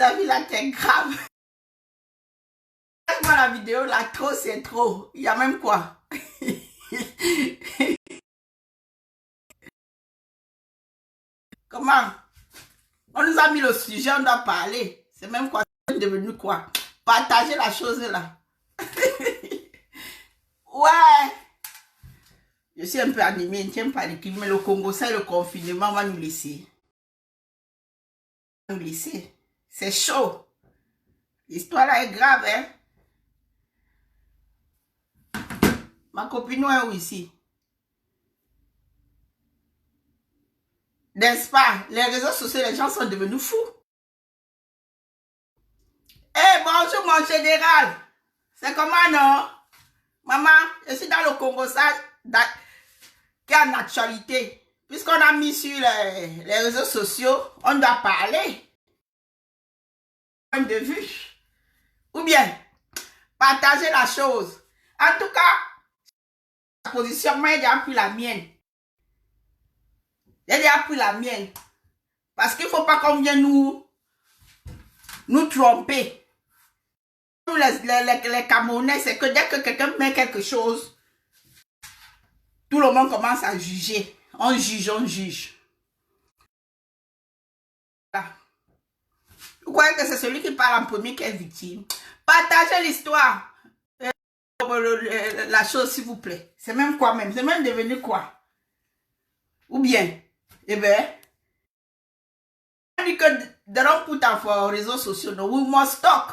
ta vie là, t'es grave. Regarde-moi la vidéo là, trop c'est trop. Il y a même quoi? Comment? On nous a mis le sujet, on doit parler. C'est même quoi? C'est devenu quoi? Partager la chose là. Ouais. Je suis un peu animée, je ne tiens pas l'équipe, mais le Congo, ça et le confinement va nous laisser. Nous laisser. C'est chaud. L'histoire là est grave, hein? Ma copine est où ici? N'est-ce pas? Les réseaux sociaux, les gens sont devenus fous. Eh, bonjour mon général. C'est comment, non? Maman, je suis dans le Congo, ça, qui est en actualité. Puisqu'on a mis sur les réseaux sociaux, on doit parler. Point de vue. Ou bien, partager la chose. En tout cas, la position, moi, j'ai déjà pris la mienne. J'ai déjà pris la mienne. Parce qu'il ne faut pas qu'on vienne nous tromper. Nous, les Camerounais, c'est que dès que quelqu'un met quelque chose, tout le monde commence à juger. On juge, on juge. Voilà. Vous croyez que c'est celui qui parle en premier qui est victime? Partagez l'histoire. La chose, s'il vous plaît. C'est même quoi même? C'est même devenu quoi? Ou bien, eh bien, on dit que they don't put on for réseaux sociaux. No, we must talk.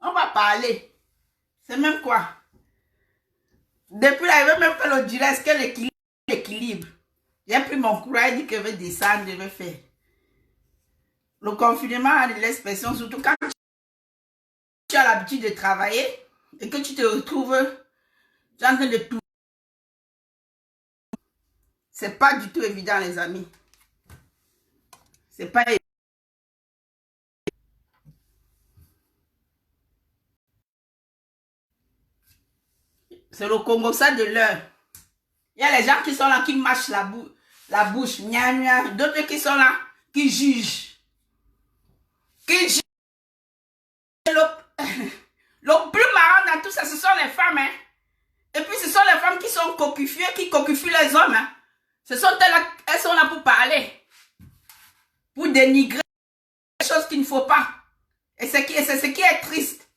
On va parler. C'est même quoi? Depuis là, il veut même faire le direct, quel équilibre. J'ai pris mon courage, il dit que je vais descendre, je vais faire. Le confinement a de l'expression, surtout quand tu as l'habitude de travailler et que tu te retrouves en train de tout. C'est pas du tout évident, les amis. C'est pas évident. C'est le Congo, ça de l'heure. Il y a les gens qui sont là, qui mâchent la bouche, gna gna. D'autres qui sont là, qui jugent. Qui jugent. Le plus marrant dans tout ça, ce sont les femmes. Hein. Et puis ce sont les femmes qui sont coquifiées, qui coquifient les hommes. Hein. Elles sont là pour parler. Pour dénigrer les choses qu'il ne faut pas. Et c'est ce qui est triste.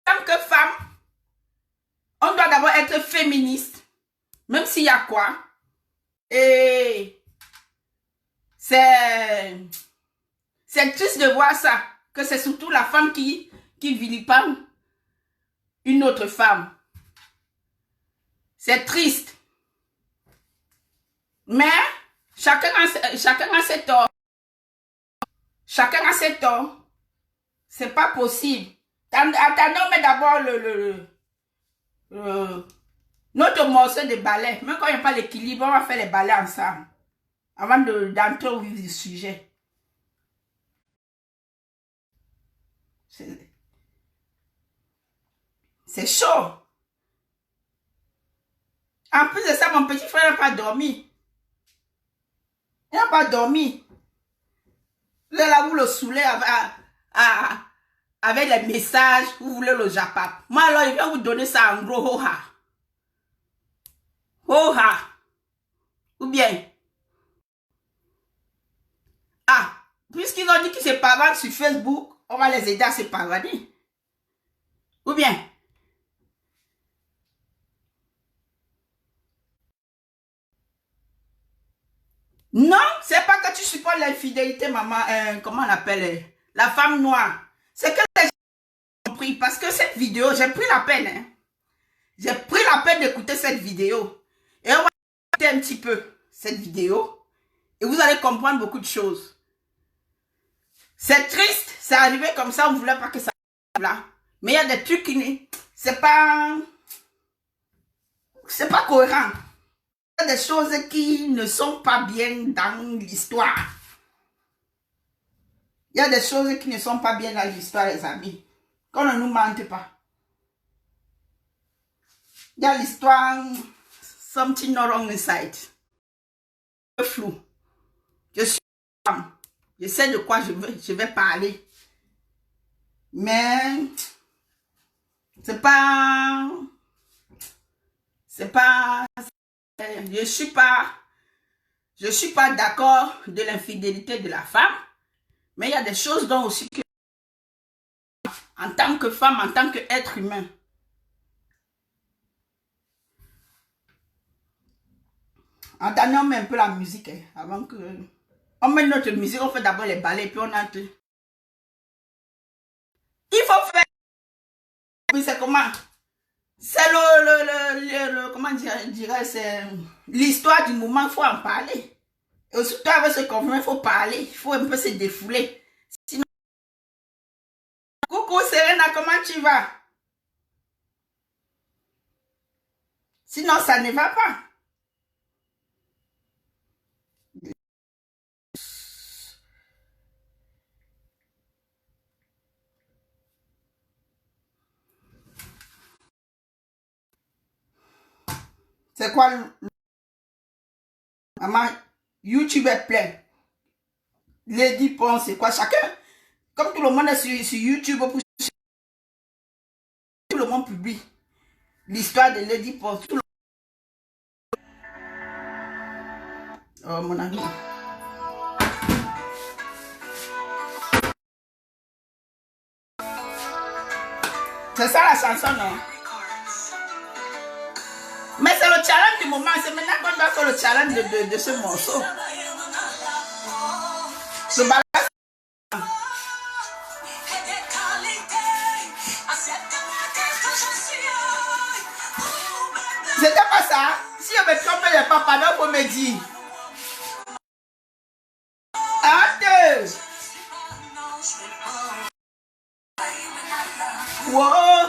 Femme que femme, on doit d'abord être féministe. Même s'il y a quoi. Et c'est triste de voir ça. Que c'est surtout la femme qui vilipende une autre femme. C'est triste. Mais chacun a ses torts. Chacun a ses torts. C'est pas possible. Attendons, mais d'abord notre morceau de ballet. Même quand il n'y a pas l'équilibre, on va faire les ballets ensemble. Avant d'entrer au vif du sujet. C'est chaud. En plus de ça, mon petit frère n'a pas dormi. Il n'a pas dormi. Là, vous le saoulez avec les messages, vous voulez le japap. Moi, alors, il vient vous donner ça en gros, ho-ha. Ho-ha. Ou bien, puisqu'ils ont dit qu'ils se pavardent sur Facebook, on va les aider à se pavader. Ou bien, non, c'est pas que tu supportes l'infidélité, maman, comment on appelle, la femme noire. C'est que les gens ont compris, parce que cette vidéo, j'ai pris la peine, hein. J'ai pris la peine d'écouter cette vidéo. Et on va écouter un petit peu cette vidéo. Et vous allez comprendre beaucoup de choses. C'est triste, c'est arrivé comme ça, on ne voulait pas que ça arrive là. Mais il y a des trucs qui c'est pas cohérent. Il y a des choses qui ne sont pas bien dans l'histoire. Il y a des choses qui ne sont pas bien dans l'histoire, les amis. Qu'on ne nous mente pas. Il y a l'histoire, something not wrong inside. Flou. Je suis femme. Je sais de quoi je vais parler. Mais c'est pas... Je suis pas d'accord de l'infidélité de la femme. Mais il y a des choses dont aussi que, en tant que femme, en tant qu'être humain. Entendons un peu la musique, hein, avant que... On met notre musique, on fait d'abord les ballets, puis on entre. Il faut faire... Oui, c'est comment? C'est comment dirais c'est l'histoire du moment, il faut en parler. Et surtout avec ce qu'on veut, il faut parler, il faut un peu se défouler. Sinon... Coucou Serena, comment tu vas? Sinon, ça ne va pas. C'est quoi maman, YouTube est plein. Lady Pon, c'est quoi? Chacun, comme tout le monde est sur YouTube, tout le monde publie l'histoire de Lady Pon. Oh mon ami. C'est ça la chanson, non? Mais c'est le challenge du moment. C'est maintenant qu'on doit faire le challenge de ce morceau. Ce balade. C'était pas ça. Si je me trompe, il n'y a pas pardon pour me dire. Arrête. Wow.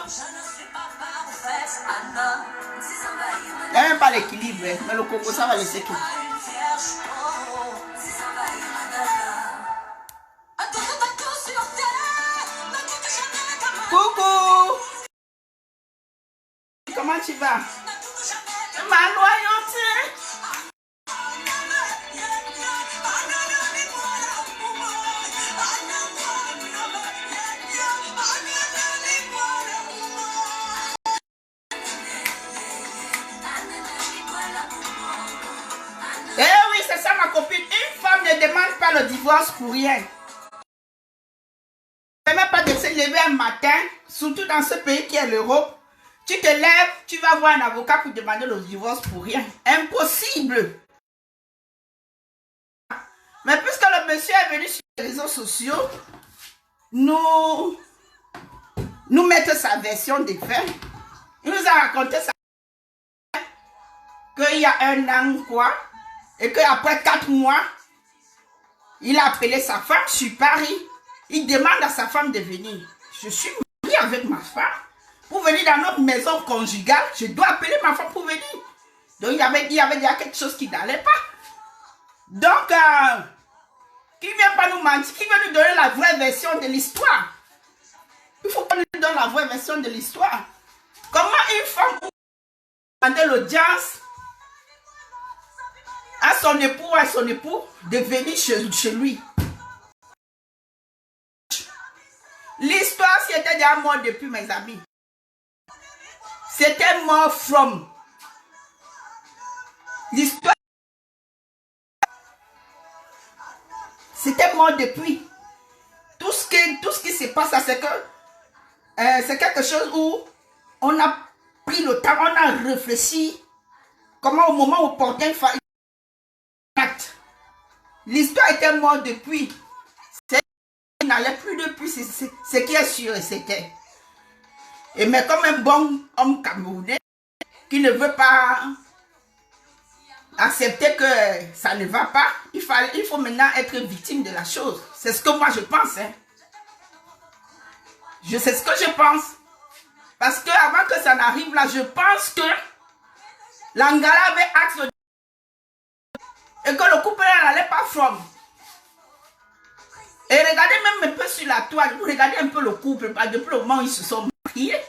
Il n'y a même pas l'équilibre, mais le coco, ça va le séquer. Coucou. Comment tu vas? Ma loyauté. Eh oui, c'est ça ma copine. Une femme ne demande pas le divorce pour rien. Ne même pas de se lever un matin, surtout dans ce pays qui est l'Europe. Tu te lèves, tu vas voir un avocat pour demander le divorce pour rien. Impossible. Mais puisque le monsieur est venu sur les réseaux sociaux, nous mettre sa version des faits. Il nous a raconté ça. Qu'il y a un an, quoi. Et qu'après 4 mois, il a appelé sa femme sur Paris. Il demande à sa femme de venir. Je suis mariée avec ma femme. Pour venir dans notre maison conjugale, je dois appeler ma femme pour venir. Donc il y avait déjà quelque chose qui n'allait pas. Donc, qui ne vient pas nous mentir, qui veut nous donner la vraie version de l'histoire. Il faut qu'on nous donne la vraie version de l'histoire. Comment une femme peut demander l'audience à son époux ou à son époux de venir chez lui. L'histoire, c'était déjà mort depuis, mes amis. C'était mort from. L'histoire, c'était mort depuis. Tout ce qui se passe, c'est que c'est quelque chose où on a pris le temps, on a réfléchi comment au moment opportun il fallait. L'histoire était morte depuis. Il n'allait plus depuis, c'est ce qui est sûr et c'était. Et mais comme un bon homme camerounais qui ne veut pas accepter que ça ne va pas, il faut maintenant être victime de la chose. C'est ce que moi je pense. Hein. Je sais ce que je pense. Parce que avant que ça n'arrive là, je pense que l'Angala avait acte et que le couple n'allait pas from. Et regardez même un peu sur la toile, vous regardez un peu le couple, depuis le moment où ils se sont mariés,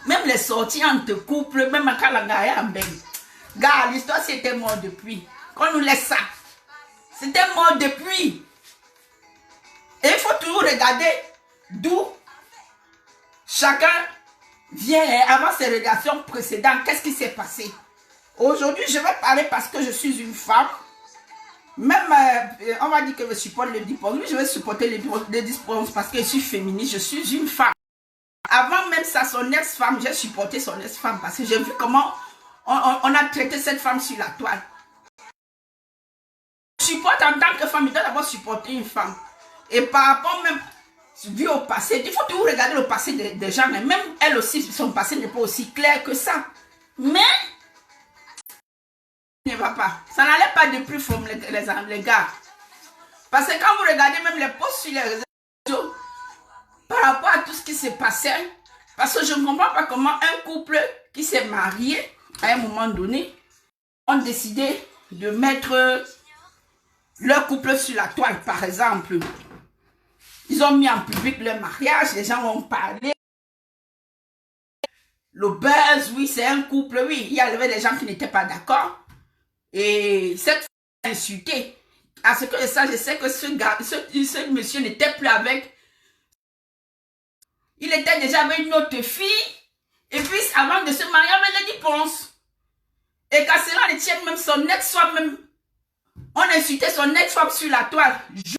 même les sorties entre couples, même quand la gare en bain. Gars, l'histoire c'était mort depuis. Qu'on nous laisse ça. C'était mort depuis. Et il faut toujours regarder d'où chacun vient avant ses relations précédentes. Qu'est-ce qui s'est passé? Aujourd'hui, je vais parler parce que je suis une femme. Même, on va dire que je supporte le divorce. Oui, je vais supporter le divorce parce que je suis féministe, je suis une femme. Avant même ça, son ex-femme, j'ai supporté son ex-femme parce que j'ai vu comment on a traité cette femme sur la toile. Supporte en tant que femme, il doit d'abord supporter une femme. Et par rapport même, vu au passé, il faut toujours regarder le passé des gens. Mais même elle aussi, son passé n'est pas aussi clair que ça. Mais, ne va pas. Ça n'allait pas de plus forme les gars. Parce que quand vous regardez même les posts sur les réseaux sociaux, par rapport à tout ce qui s'est passé, parce que je ne comprends pas comment un couple qui s'est marié, à un moment donné, ont décidé de mettre leur couple sur la toile, par exemple. Ils ont mis en public leur mariage, les gens ont parlé. Le buzz, oui, c'est un couple, oui. Il y avait des gens qui n'étaient pas d'accord. Et cette femme a insulté. À ce que ça, je sais que ce monsieur n'était plus avec. Il était déjà avec une autre fille. Et puis, avant de se marier avec Lady Ponce. Et qu'à cela ne tienne, même son ex-femme, même, on insultait son ex-femme sur la toile. Je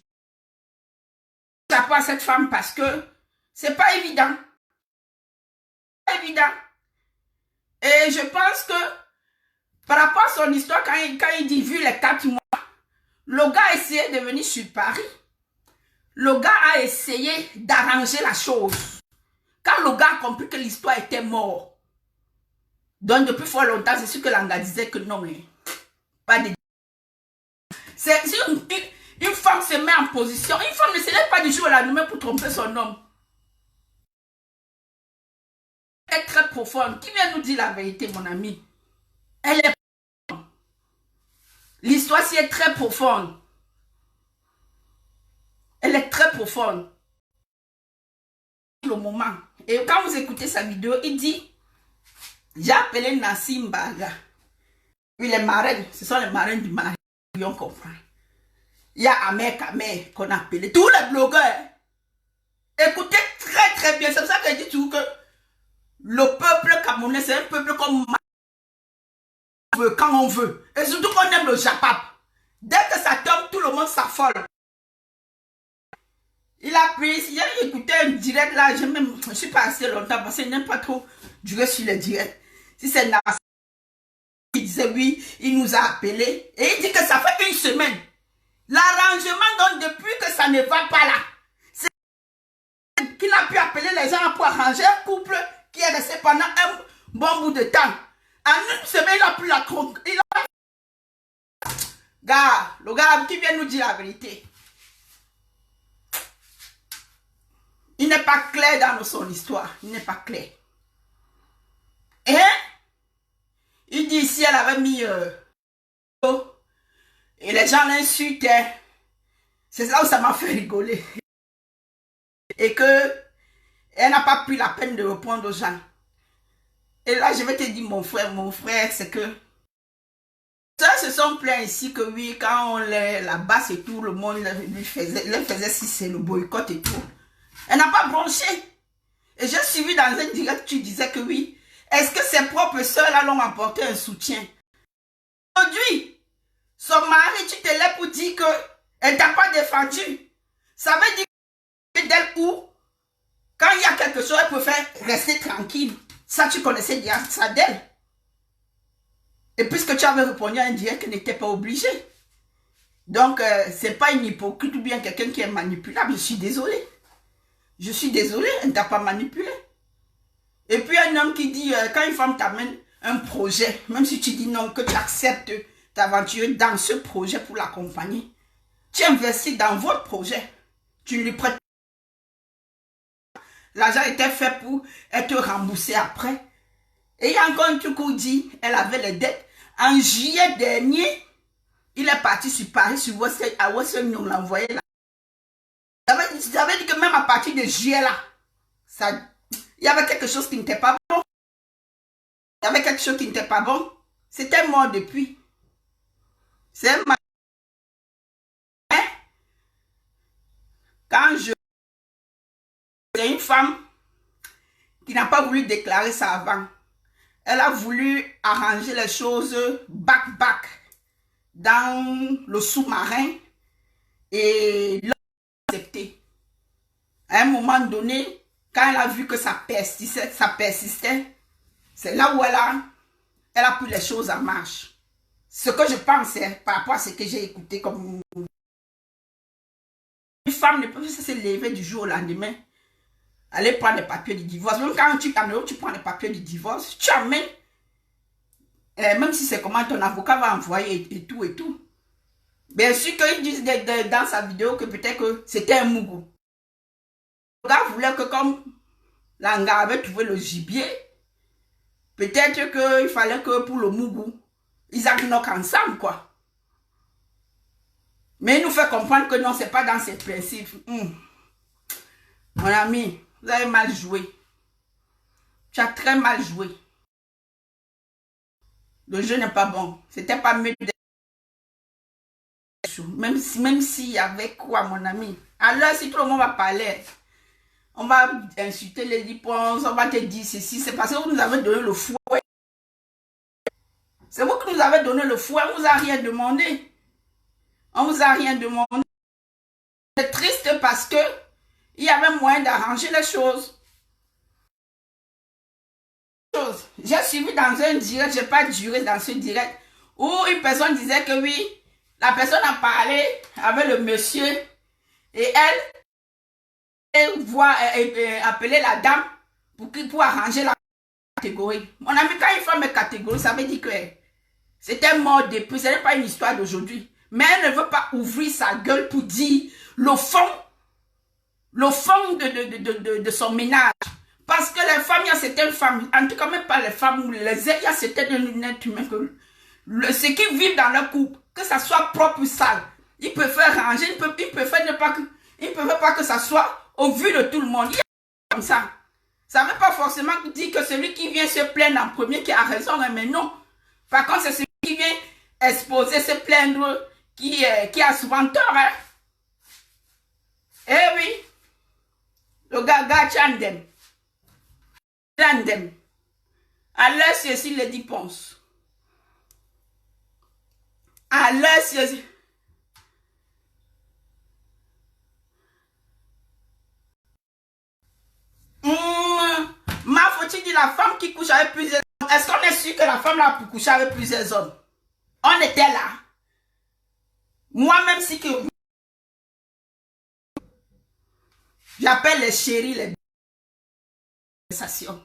ne sais pas cette femme parce que c'est pas évident. Pas évident. Et je pense que par rapport à son histoire, quand il dit vu les 4 mois, le gars a essayé de venir sur Paris. Le gars a essayé d'arranger la chose. Quand le gars a compris que l'histoire était morte, donc depuis fort longtemps, c'est sûr que l'Anga disait que non, mais pas de... C'est une femme se met en position. Une femme ne se lève pas du jour au lendemain pour tromper son homme. Elle est très profonde. Qui vient nous dire la vérité, mon ami? Elle est profonde. L'histoire ci est très profonde. Elle est très profonde. Le moment. Et quand vous écoutez sa vidéo, il dit, j'ai appelé Nassim Baga. Oui, les marraines, ce sont les marraines du mari. On comprend. Il y a Ahmed Kameh qu'on a appelé. Tous les blogueurs. Écoutez très très bien. C'est pour ça que je dis toujours que le peuple camerounais, c'est un peuple comme on veut, quand on veut. Et surtout qu'on aime le Japap. Dès que ça tombe, tout le monde s'affole. Il a pris, il a écouté un direct là, je suis pas assez longtemps parce que je n'aime pas trop durer sur les directs. Si c'est Nassim qui disait oui, il nous a appelé et il dit que ça fait une semaine. L'arrangement, donc depuis que ça ne va pas là, c'est qu'il a pu appeler les gens pour arranger un couple qui est resté pendant un bon bout de temps. En une semaine, il a pu la tromper. Gars, le gars qui vient nous dire la vérité. Il n'est pas clair dans son histoire. Il n'est pas clair. Et il dit ici, elle avait mis... et les gens l'insultaient. C'est là où ça m'a fait rigoler. Et que elle n'a pas pris la peine de répondre aux gens. Et là, je vais te dire, mon frère, c'est que ça se sont plaints ici que oui, quand on la basse et tout, le monde lui faisait si c'est le boycott et tout. Elle n'a pas branché. Et j'ai suivi dans un direct, tu disais que oui. Est-ce que ses propres soeurs là l'ont apporté un soutien? Aujourd'hui, son mari, tu te lèves pour dire qu'elle t'a pas défendu. Ça veut dire que d'elle ou quand il y a quelque chose, elle préfère rester tranquille. Ça, tu connaissais déjà ça d'elle. Et puisque tu avais répondu à un direct qu'elle n'était pas obligée. Donc, c'est pas une hypocrite ou bien quelqu'un qui est manipulable. Je suis désolée. Je suis désolée, elle ne t'a pas manipulé. Et puis un homme qui dit, quand une femme t'amène un projet, même si tu dis non, que tu acceptes d'aventurer dans ce projet pour l'accompagner, tu investis dans votre projet. Tu ne lui prêtes pas. L'argent était fait pour être remboursé après. Et il y a encore un truc où il dit, elle avait les dettes. En juillet dernier, il est parti sur Paris, sur Western Union, l'a envoyé là. Ça veut dire que même à partir de juillet là, il y avait quelque chose qui n'était pas bon. Il y avait quelque chose qui n'était pas bon. C'était mort depuis. C'est un Quand je... C'est une femme qui n'a pas voulu déclarer ça avant. Elle a voulu arranger les choses back dans le sous-marin et l'a accepté. À un moment donné, quand elle a vu que ça persistait, c'est là où elle a pris les choses en marche. Ce que je pense, c'est par rapport à ce que j'ai écouté comme... Une femme ne peut pas se lever du jour au lendemain, aller prendre les papiers du divorce. Même quand tu prends les papiers du divorce, tu amènes, même si c'est comment ton avocat va envoyer et tout et tout. Bien sûr qu'ils disent dans sa vidéo que peut-être que c'était un mougou. Le gars voulait que comme l'anga avait trouvé le gibier, peut-être qu'il fallait que pour le mougou, ils knock ensemble, quoi. Mais il nous fait comprendre que non, c'est pas dans ses principes. Mon ami, vous avez mal joué. Tu as très mal joué. Le jeu n'est pas bon. C'était pas mieux de... Même s'il y avait quoi, mon ami. Alors, si tout le monde va parler, on va insulter les réponses, on va te dire ceci. C'est parce que vous nous avez donné le fouet. C'est vous qui nous avez donné le fouet. On ne vous a rien demandé. On ne vous a rien demandé. C'est triste parce que il y avait moyen d'arranger les choses. J'ai suivi dans un direct, je n'ai pas duré dans ce direct, où une personne disait que oui, la personne a parlé avec le monsieur et elle voit appeler la dame pour arranger la catégorie. Mon ami, quand une femme est catégorie, ça veut dire que c'était mort depuis, ce n'est pas une histoire d'aujourd'hui. Mais elle ne veut pas ouvrir sa gueule pour dire le fond de son ménage. Parce que les femmes, il y a certaines femmes, en tout cas même pas les femmes, il y a certaines êtres humains que ceux qui vivent dans leur couple, que ça soit propre ou sale, ils préfèrent ranger, ils préfèrent pas que ça soit au vu de tout le monde. Il y a comme ça. Ça ne veut pas forcément dire que celui qui vient se plaindre en premier qui a raison, mais non. Par contre, c'est celui qui vient exposer, se plaindre, qui a souvent tort. Hein? Eh oui, le gars Chandem. Random. Alors, ceci le dit pense. Alors, ceci. Ma faut-il dire la femme qui couche avec plusieurs hommes? Est-ce qu'on est sûr que la femme là pour coucher avec plusieurs hommes? On était là. Moi-même, si que j'appelle les chéris, les conversations.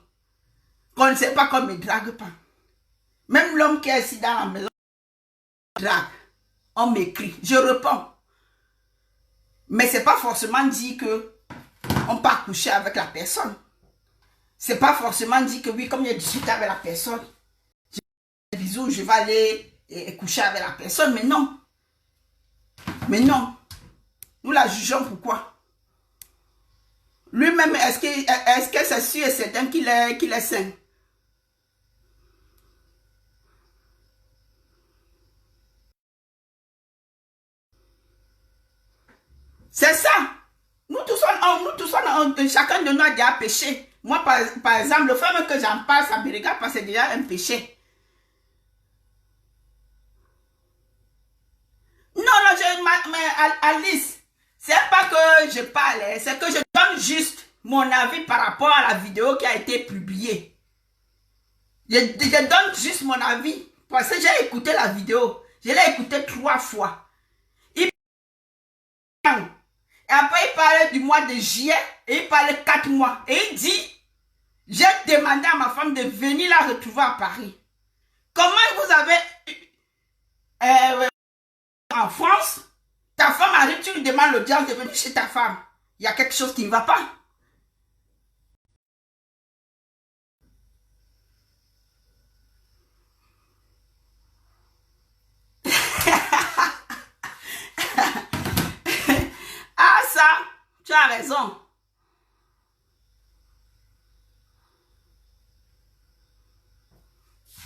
Qu'on ne sait pas qu'on ne me drague pas. Même l'homme qui est ici dans la maison, drague. On m'écrit. Je réponds. Mais ce n'est pas forcément dit que on peut coucher avec la personne. C'est pas forcément dit que oui, comme il y a discuté avec la personne, bisous, je vais aller coucher avec la personne. Mais non. Mais non. Nous la jugeons pourquoi? Lui-même, est-ce que c'est sûr et certain qu'il est sain? C'est ça. Nous tous, chacun de nous a déjà péché. Moi, par exemple, le fait que j'en parle, ça me regarde parce que c'est déjà un péché. Non, mais Alice, c'est pas que je parle, c'est que je donne juste mon avis par rapport à la vidéo qui a été publiée. Je donne juste mon avis parce que j'ai écouté la vidéo. Je l'ai écoutée 3 fois. Et après, il parlait du mois de juillet et il parlait 4 mois. Et il dit, j'ai demandé à ma femme de venir la retrouver à Paris. Comment vous avez en France, ta femme arrive, tu lui demandes l'audience de venir chez ta femme. Il y a quelque chose qui ne va pas. Ah ça, tu as raison.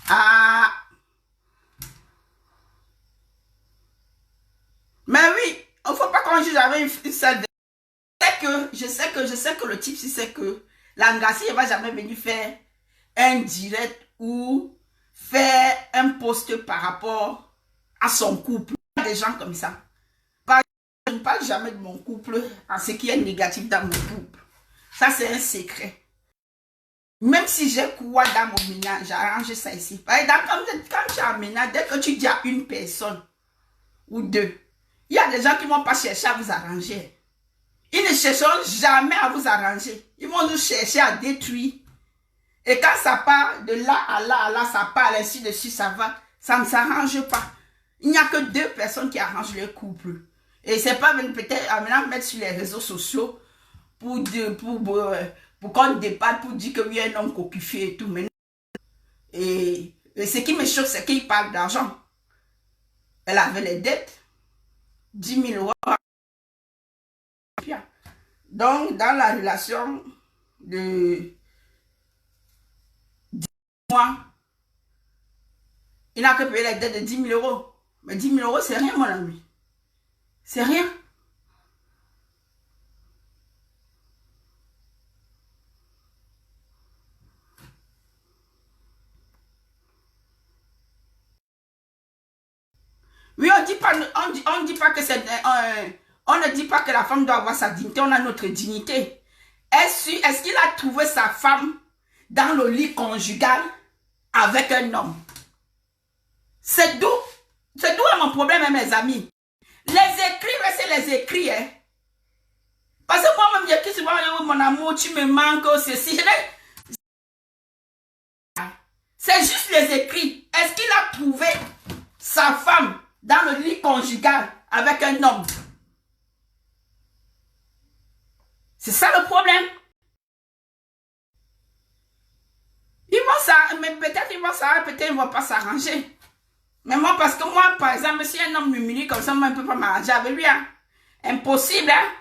Ah. Mais oui, il ne faut pas qu'on juge avec une seule. je sais que le type, si c'est que l'Angassi ne va jamais venir faire un direct ou faire un post par rapport à son couple. Il y a des gens comme ça. Je ne parle jamais de mon couple en ce qui est négatif dans mon couple. Ça, c'est un secret. Même si j'ai quoi dans mon ménage, j'arrange ça ici. Par exemple, quand tu as un ménage, dès que tu dis à une personne ou deux, il y a des gens qui ne vont pas chercher à vous arranger. Ils ne chercheront jamais à vous arranger. Ils vont nous chercher à détruire. Et quand ça part de là à là, ça part, ainsi de suite, ça va. Ça ne s'arrange pas. Il n'y a que deux personnes qui arrangent leur couple. Et c'est pas peut-être maintenant mettre sur les réseaux sociaux pour qu'on débatte, pour dire que oui, un homme coquifié et tout. Mais et ce qui me choque, c'est qu'il parle d'argent. Elle avait les dettes. 10 000 euros. Donc, dans la relation de 10 mois, il n'a que payé les dettes de 10 000 euros. Mais 10 000 euros, c'est rien, mon ami. C'est rien. Oui, on dit pas que c'est... on ne dit pas que la femme doit avoir sa dignité, on a notre dignité. Est-ce qu'il a trouvé sa femme dans le lit conjugal avec un homme? C'est d'où est mon problème, hein, mes amis. Les écrits, c'est les écrits. Hein. Parce que moi-même, j'écris souvent, mon amour, tu me manques, ceci. C'est juste les écrits. Est-ce qu'il a trouvé sa femme dans le lit conjugal avec un homme? C'est ça le problème. Ils vont s'arranger, mais peut-être ils vont s'arranger, peut-être ils ne vont pas s'arranger. Mais moi, parce que moi, par exemple, si un homme m'humilie comme ça, moi, je ne peux pas m'arranger avec lui. Hein. Impossible, hein.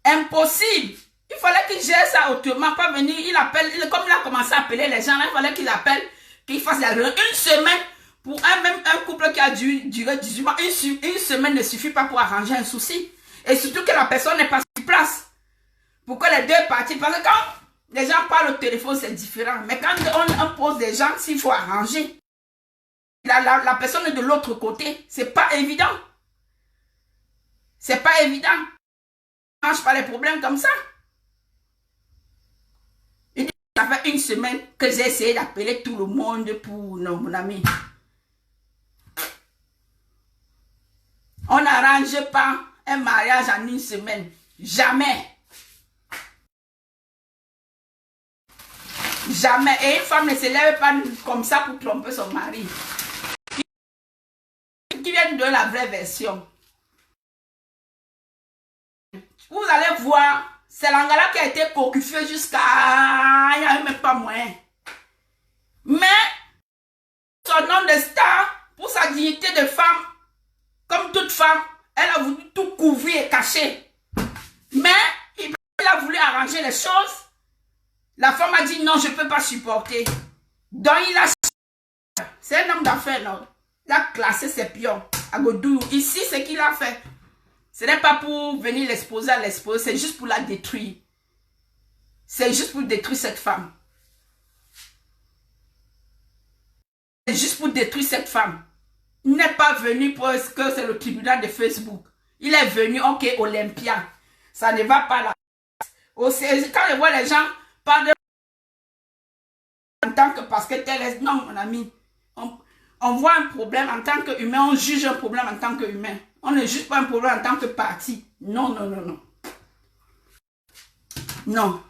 Impossible. Il fallait qu'il gère ça autrement, pas venir, comme il a commencé à appeler les gens, là, il fallait qu'il appelle, qu'il fasse la réunion. Une semaine, pour un couple qui a duré 18 mois, une semaine ne suffit pas pour arranger un souci. Et surtout que la personne n'est pas sur place. Pour que les deux parties, parce que quand les gens parlent au téléphone, c'est différent. Mais quand on pose des gens, s'il faut arranger, la personne est de l'autre côté, c'est pas évident. C'est pas évident. On ne mange pas les problèmes comme ça. Il dit, ça fait une semaine que j'ai essayé d'appeler tout le monde pour... Non, mon ami. On n'arrange pas un mariage en une semaine. Jamais. Jamais. Et une femme ne se lève pas comme ça pour tromper son mari. Qui vient de la vraie version. Vous allez voir, c'est l'Angala qui a été coquifié jusqu'à... Il n'y avait même pas moyen. Mais, son nom de star, pour sa dignité de femme, comme toute femme, elle a voulu tout couvrir et cacher. Mais, il a voulu arranger les choses. La femme a dit non, je ne peux pas supporter. Donc, il a... C'est un homme d'affaires, non? Il a classé ses pions à Godoulou. Ici, ce qu'il a fait, ce n'est pas pour venir l'exposer à l'exposer, c'est juste pour la détruire. C'est juste pour détruire cette femme. C'est juste pour détruire cette femme. Il n'est pas venu parce que c'est le tribunal de Facebook. Il est venu, ok, Olympia. Ça ne va pas là. Quand je vois les gens parler en tant que parce que tel est... Non, mon ami. On voit un problème en tant qu'humain, on juge un problème en tant qu'humain. On ne juge pas un problème en tant que parti. Non, non, non, non. Non.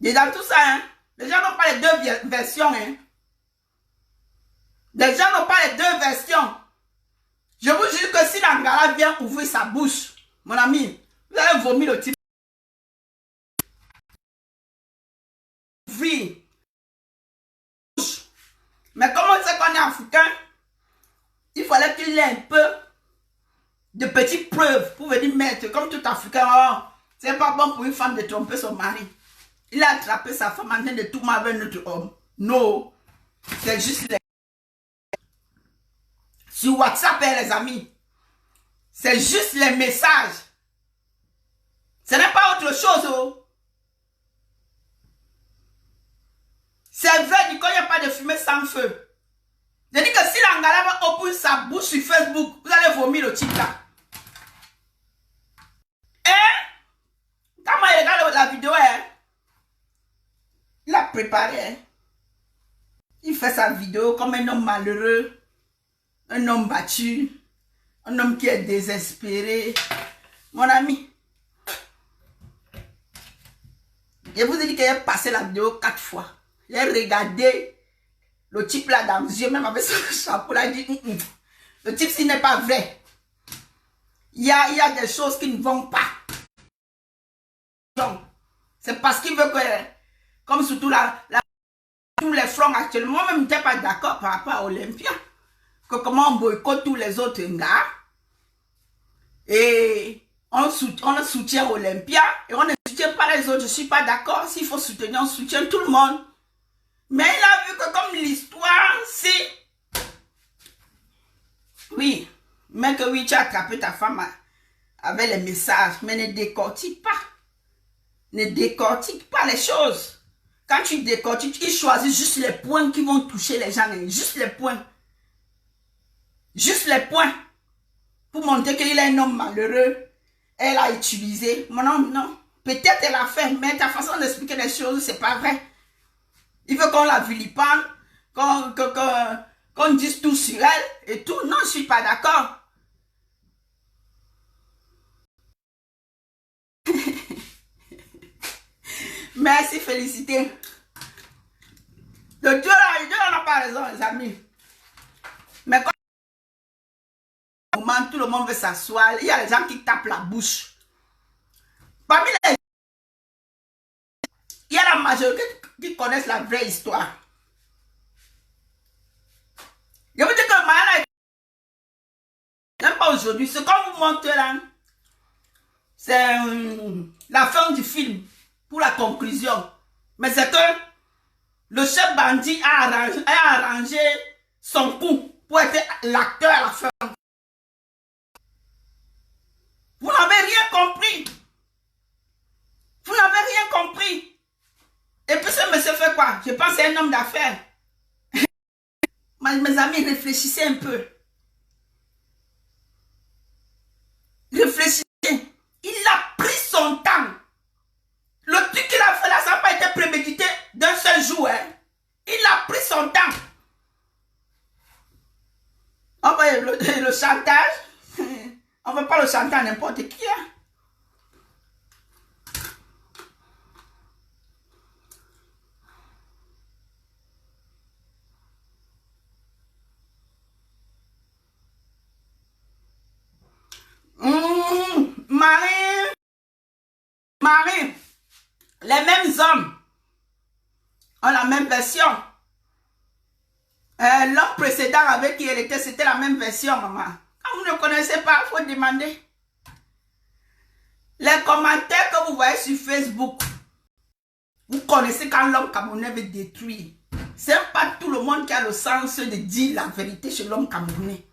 Et dans tout ça, hein, les gens n'ont pas les deux versions. Hein. Les gens n'ont pas les deux versions. Je vous jure que si l'Angara vient ouvrir sa bouche, mon ami, vous allez vomir le type. Oui. Mais comme on sait qu'on est africain, il fallait qu'il ait un peu de petites preuves pour venir mettre, comme tout Africain, oh, c'est pas bon pour une femme de tromper son mari. Il a attrapé sa femme en train de tout mal avec notre homme. Non, c'est juste les... Sur WhatsApp, les amis, c'est juste les messages. Ce n'est pas autre chose. Oh. C'est vrai, quand il n'y a pas de fumée sans feu. Je dis que si l'Angala va ouvrir sa bouche sur Facebook, vous allez vomir le type là. Hein? Quand moi je regarde la vidéo, hein, il a préparé. Hein. Il fait sa vidéo comme un homme malheureux, un homme battu, un homme qui est désespéré. Mon ami, je vous ai dit qu'il a passé la vidéo 4 fois. J'ai regardé le type là dans les yeux, même avec son chapeau là, il dit, le type, s'il n'est pas vrai, il y a des choses qui ne vont pas. C'est parce qu'il veut que, comme surtout tous les fronts actuellement, moi-même, je n'étais pas d'accord par rapport à Olympia. Que comment on boycotte tous les autres gars. Et on soutient Olympia et on ne soutient pas les autres. Je ne suis pas d'accord. S'il faut soutenir, on soutient tout le monde. Mais il a vu que comme l'histoire, c'est... Oui, mais que oui, tu as attrapé ta femme avec les messages, mais ne décortique pas. Ne décortique pas les choses. Quand tu décortiques, tu choisis juste les points qui vont toucher les gens. Juste les points. Juste les points. Pour montrer qu'il est un homme malheureux. Elle a utilisé. Non. Peut-être elle a fait, mais ta façon d'expliquer les choses, c'est pas vrai. Il veut qu'on la vilipende, qu'on dise tout sur elle et tout. Non, je suis pas d'accord. Merci, félicité. Le Dieu n'a pas raison, les amis. Mais quand tout le monde veut s'asseoir, il y a les gens qui tapent la bouche. Parmi les... Il y a la majorité qui connaissent la vraie histoire. Je vous dis que le mariage, même pas aujourd'hui, ce qu'on vous montre là, c'est la fin du film, pour la conclusion. Mais c'est que le chef bandit a arrangé son coup pour être l'acteur à la fin. Vous n'avez rien compris. Vous n'avez rien compris. Et puis ce monsieur fait quoi? Je pense que c'est un homme d'affaires. Mes amis, réfléchissez un peu. Réfléchissez. Il a pris son temps. Le truc qu'il a fait là, ça n'a pas été prémédité d'un seul jour. Hein. Il a pris son temps. On va le chantage. On ne veut pas le chanter à n'importe qui. Hein. Marie, les mêmes hommes ont la même version. L'homme précédent avec qui elle était, c'était la même version, maman. Quand vous ne connaissez pas, il faut demander. Les commentaires que vous voyez sur Facebook, vous connaissez quand l'homme camerounais veut détruire. C'est pas tout le monde qui a le sens de dire la vérité chez l'homme camerounais.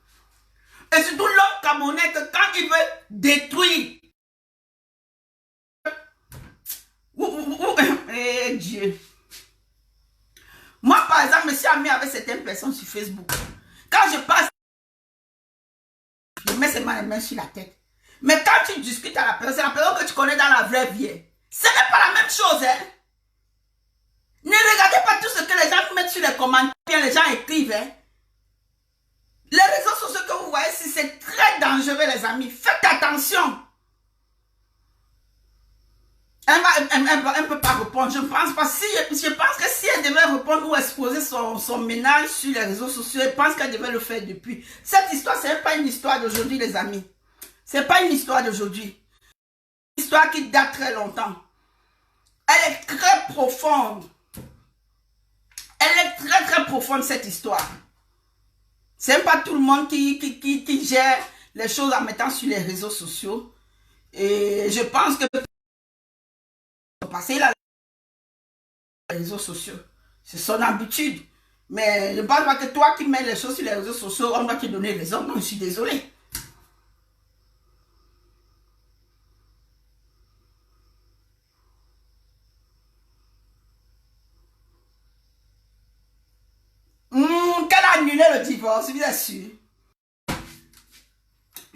Et surtout l'homme camerounais que quand il veut détruire, eh Dieu. Moi, par exemple, je me suis ami avec certaines personnes sur Facebook. Quand je passe, je mets seulement les mains sur la tête. Mais quand tu discutes à la personne, c'est la personne que tu connais dans la vraie vie. Ce n'est pas la même chose. Hein? Ne regardez pas tout ce que les gens mettent sur les commentaires, les gens écrivent. Hein? Les réseaux sociaux que vous voyez, c'est très dangereux, les amis. Faites attention. Elle ne peut pas répondre. Je pense pas. Je pense que si elle devait répondre ou exposer son ménage sur les réseaux sociaux, je pense qu'elle devait le faire depuis. Cette histoire, ce n'est pas une histoire d'aujourd'hui, les amis. Ce n'est pas une histoire d'aujourd'hui. C'est une histoire qui date très longtemps. Elle est très profonde. Elle est très très profonde, cette histoire. Ce n'est pas tout le monde qui gère les choses en mettant sur les réseaux sociaux. Et je pense que passer là, les réseaux sociaux, c'est son habitude. Mais je ne pense pas que toi qui mets les choses sur les réseaux sociaux, on va te donner raison. Non, je suis désolée. le divorce, bien sûr.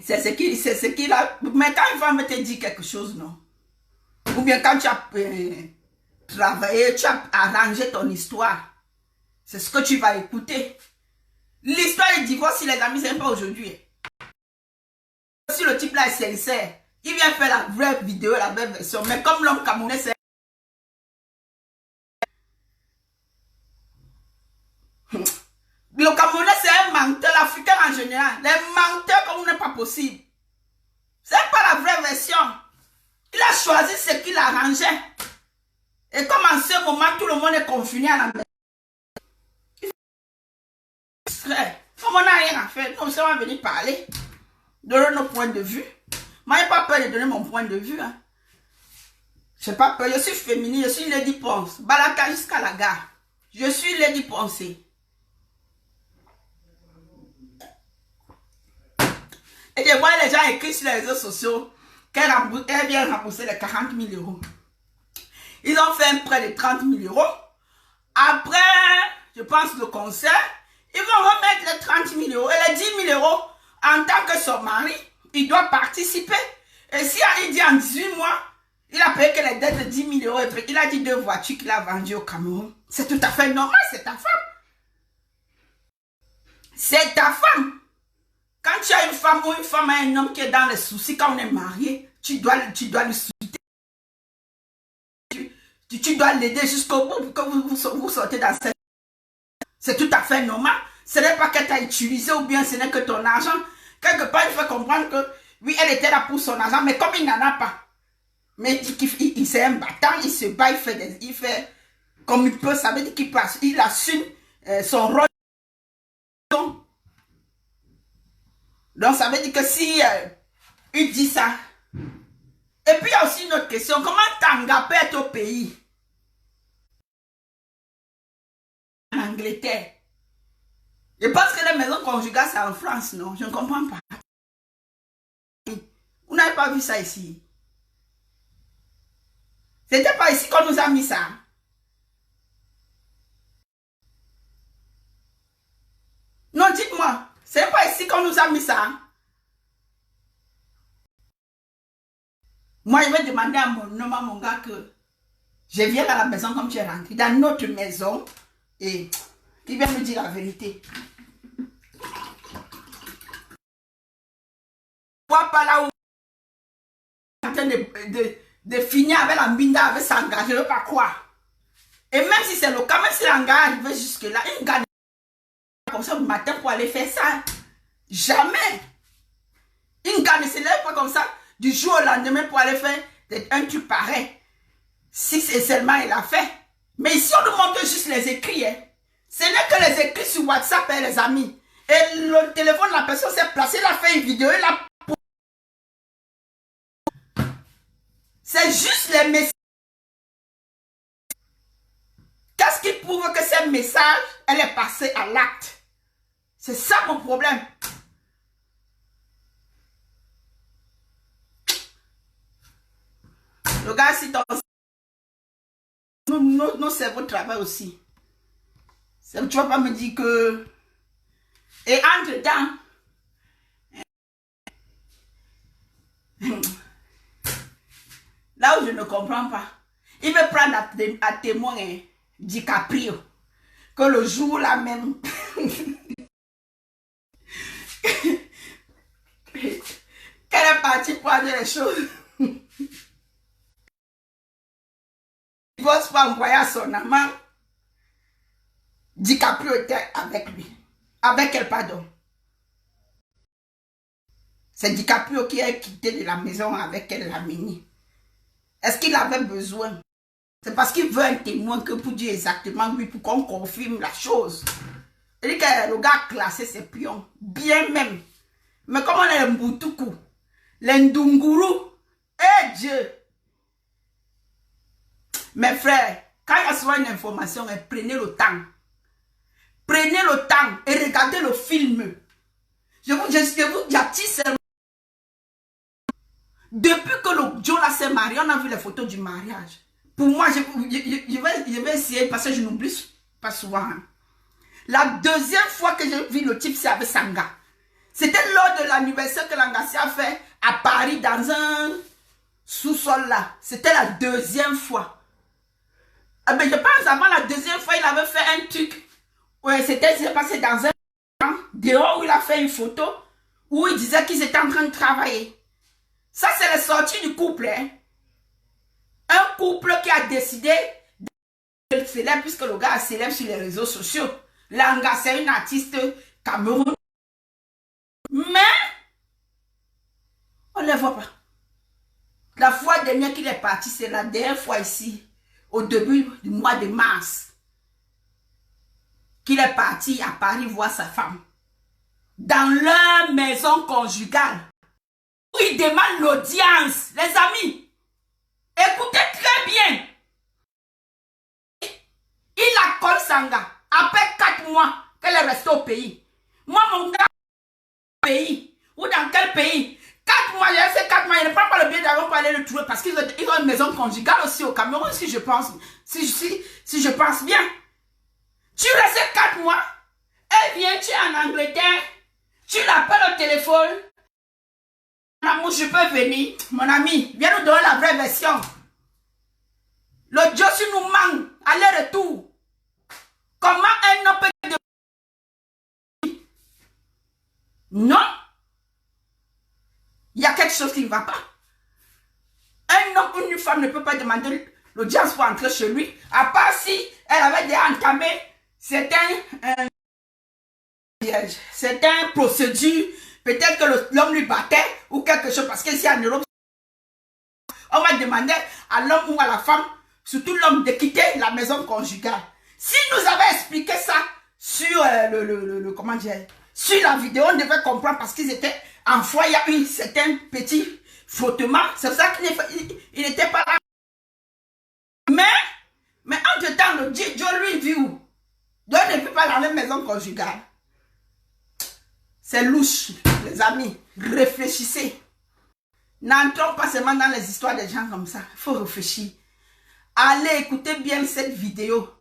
C'est ce qu'il a. Mais quand une femme te dit quelque chose, non? Ou bien quand tu as travaillé, tu as arrangé ton histoire. C'est ce que tu vas écouter. L'histoire du divorce, si les amis, c'est pas aujourd'hui. Si le type là est sincère, il vient faire la vraie vidéo, la vraie version. Mais comme l'homme camerounais, c'est... Le Camerounais, c'est un menteur. L'Africain en général. Les menteurs comme on n'est pas possible. C'est pas la vraie version. Il a choisi ce qu'il arrangeait. Et comme en ce moment, tout le monde est confiné à la maison. Comme on n'a rien à faire, nous sommes venus parler. Donner nos points de vue. Moi, je n'ai pas peur de donner mon point de vue. Hein. Je n'ai pas peur. Je suis féminine, je suis Lady Ponce. Balaka jusqu'à la gare. Je suis Lady Ponce. Et je vois les gens écrire sur les réseaux sociaux qu'elle vient rembourser les 40 000 euros. Ils ont fait un prêt de 30 000 euros. Après, je pense, le concert, ils vont remettre les 30 000 euros. Et les 10 000 euros, en tant que son mari, il doit participer. Et si il dit en 18 mois, il a payé que les dettes de 10 000 euros. Il a dit 2 voitures qu'il a vendues au Cameroun. C'est tout à fait normal, c'est ta femme. C'est ta femme. Quand tu as une femme ou une femme a un homme qui est dans les soucis, quand on est marié, tu dois le soutenir. Tu dois l'aider jusqu'au bout pour que vous sortez dans cette... C'est tout à fait normal. Ce n'est pas qu'elle t'a utilisé ou bien ce n'est que ton argent. Quelque part, il faut comprendre que oui, elle était là pour son argent, mais comme il n'en a pas, mais il c'est un battant, il se bat, il fait comme il peut, ça veut dire qu'il passe, il assume son rôle. Donc, ça veut dire que si il dit ça. Et puis, il y a aussi une autre question. Comment Tanga peut être au pays? En Angleterre. Je pense que les maisons conjugales, c'est en France, non? Je ne comprends pas. Vous n'avez pas vu ça ici? C'était pas ici qu'on nous a mis ça. Non, dites-moi. C'est pas ici qu'on nous a mis ça. Moi, je vais demander à mon homme, à mon gars, que je viens à la maison comme tu es rentré, dans notre maison, et il vient me dire la vérité. Moi, pas là où en train de finir avec la binda, avec s'engager, je ne veux pas croire. Et même si c'est le cas, même si l'engagement arrive jusque-là, il gagne comme ça le matin pour aller faire ça. Jamais. Il gagne, ne se lève pas comme ça du jour au lendemain pour aller faire un truc pareil. Si c'est seulement il a fait. Mais ici, on nous montre juste les écrits. Hein. Ce n'est que les écrits sur WhatsApp et les amis. Et le téléphone de la personne s'est placé, il a fait une vidéo, il a... C'est juste les messages. Qu'est-ce qui prouve que ce message, elle est passée à l'acte? C'est ça mon problème. Le gars, si ton... Nos cerveaux travaillent aussi. Tu ne vas pas me dire que... Et entre-temps... Là où je ne comprends pas, il veut prendre à témoin DiCaprio. Que le jour là même... qu'elle est partie pour dire les choses. Il ne faut pas envoyer à son amant. DiCaprio était avec lui. Avec elle, pardon. C'est DiCaprio qui a quitté de la maison avec elle, la mini. Est-ce qu'il avait besoin? C'est parce qu'il veut un témoin que pour dire exactement oui, pour qu'on confirme la chose. Il dit que le gars a classé ses pions. Bien même. Mais comme on est les Mboutoukou, les Ndunguru, eh Dieu! Mes frères, quand il y a souvent une information, prenez le temps. Prenez le temps et regardez le film. Je vous attise. Depuis que le Jola s'est marié, on a vu les photos du mariage. Pour moi, je vais essayer parce que je n'oublie pas souvent. La deuxième fois que j'ai vu le type, c'est avec Sanga. C'était lors de l'anniversaire que Langassi a fait à Paris, dans un sous-sol là. C'était la deuxième fois. Ah ben, je pense avant la deuxième fois, il avait fait un truc. Ouais, c'était passé dans un dehors où il a fait une photo où il disait qu'ils étaient en train de travailler. Ça, c'est la sortie du couple. Hein. Un couple qui a décidé de célèbre, puisque le gars est célèbre sur les réseaux sociaux. Langa, c'est une artiste Cameroun. Mais, on ne les voit pas. La fois dernière qu'il est parti, c'est la dernière fois ici, au début du mois de mars, qu'il est parti à Paris voir sa femme. Dans leur maison conjugale. Où il demande l'audience. Les amis, écoutez très bien. Il accorde Sanga. Après 4 mois qu'elle est restée au pays. Moi, mon gars, pays. Ou dans quel pays? 4 mois, j'ai fait 4 mois. Il ne prend pas le billet d'avion pour aller le trouver parce qu'ils ont une maison conjugale aussi au Cameroun, si je pense. Si je pense bien. Tu restes 4 mois. Elle vient, tu es en Angleterre. Tu l'appelles au téléphone. Mon amour, je peux venir. Mon ami, viens nous donner la vraie version. Le Dieu nous manque. Aller-retour. Comment un homme peut... Non. Il y a quelque chose qui ne va pas. Un homme ou une femme ne peut pas demander l'audience pour entrer chez lui. À part si elle avait déjà entamé certaines procédures. Peut-être que l'homme lui battait ou quelque chose. Parce qu'ici en Europe, on va demander à l'homme ou à la femme, surtout l'homme, de quitter la maison conjugale. Si nous avait expliqué ça sur comment dire, sur la vidéo, on devait comprendre parce qu'ils étaient en foi, il y a eu certains petits frottements. C'est pour ça qu'il n'était pas là. Mais entre-temps, le Dieu lui dit où? Dieu ne peut pas dans la maison conjugale. C'est louche, les amis. Réfléchissez. N'entrons pas seulement dans les histoires des gens comme ça. Il faut réfléchir. Allez écouter bien cette vidéo.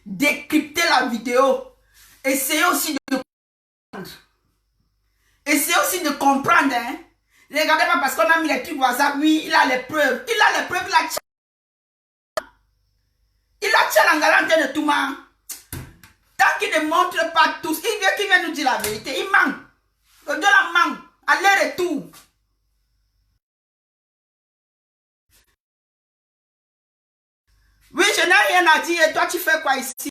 Décryptez la vidéo. Essayez aussi de comprendre. Essayez aussi de comprendre. Hein. Ne regardez pas parce qu'on a mis les trucs voisins. Oui, il a les preuves. Il a les preuves. Il a tient en galant de tout le monde. Tant qu'il ne montre pas tous, il vient nous dire la vérité. Il manque. Le Dieu la manque. Aller-retour. Oui, je n'ai rien à dire. Et toi, tu fais quoi ici?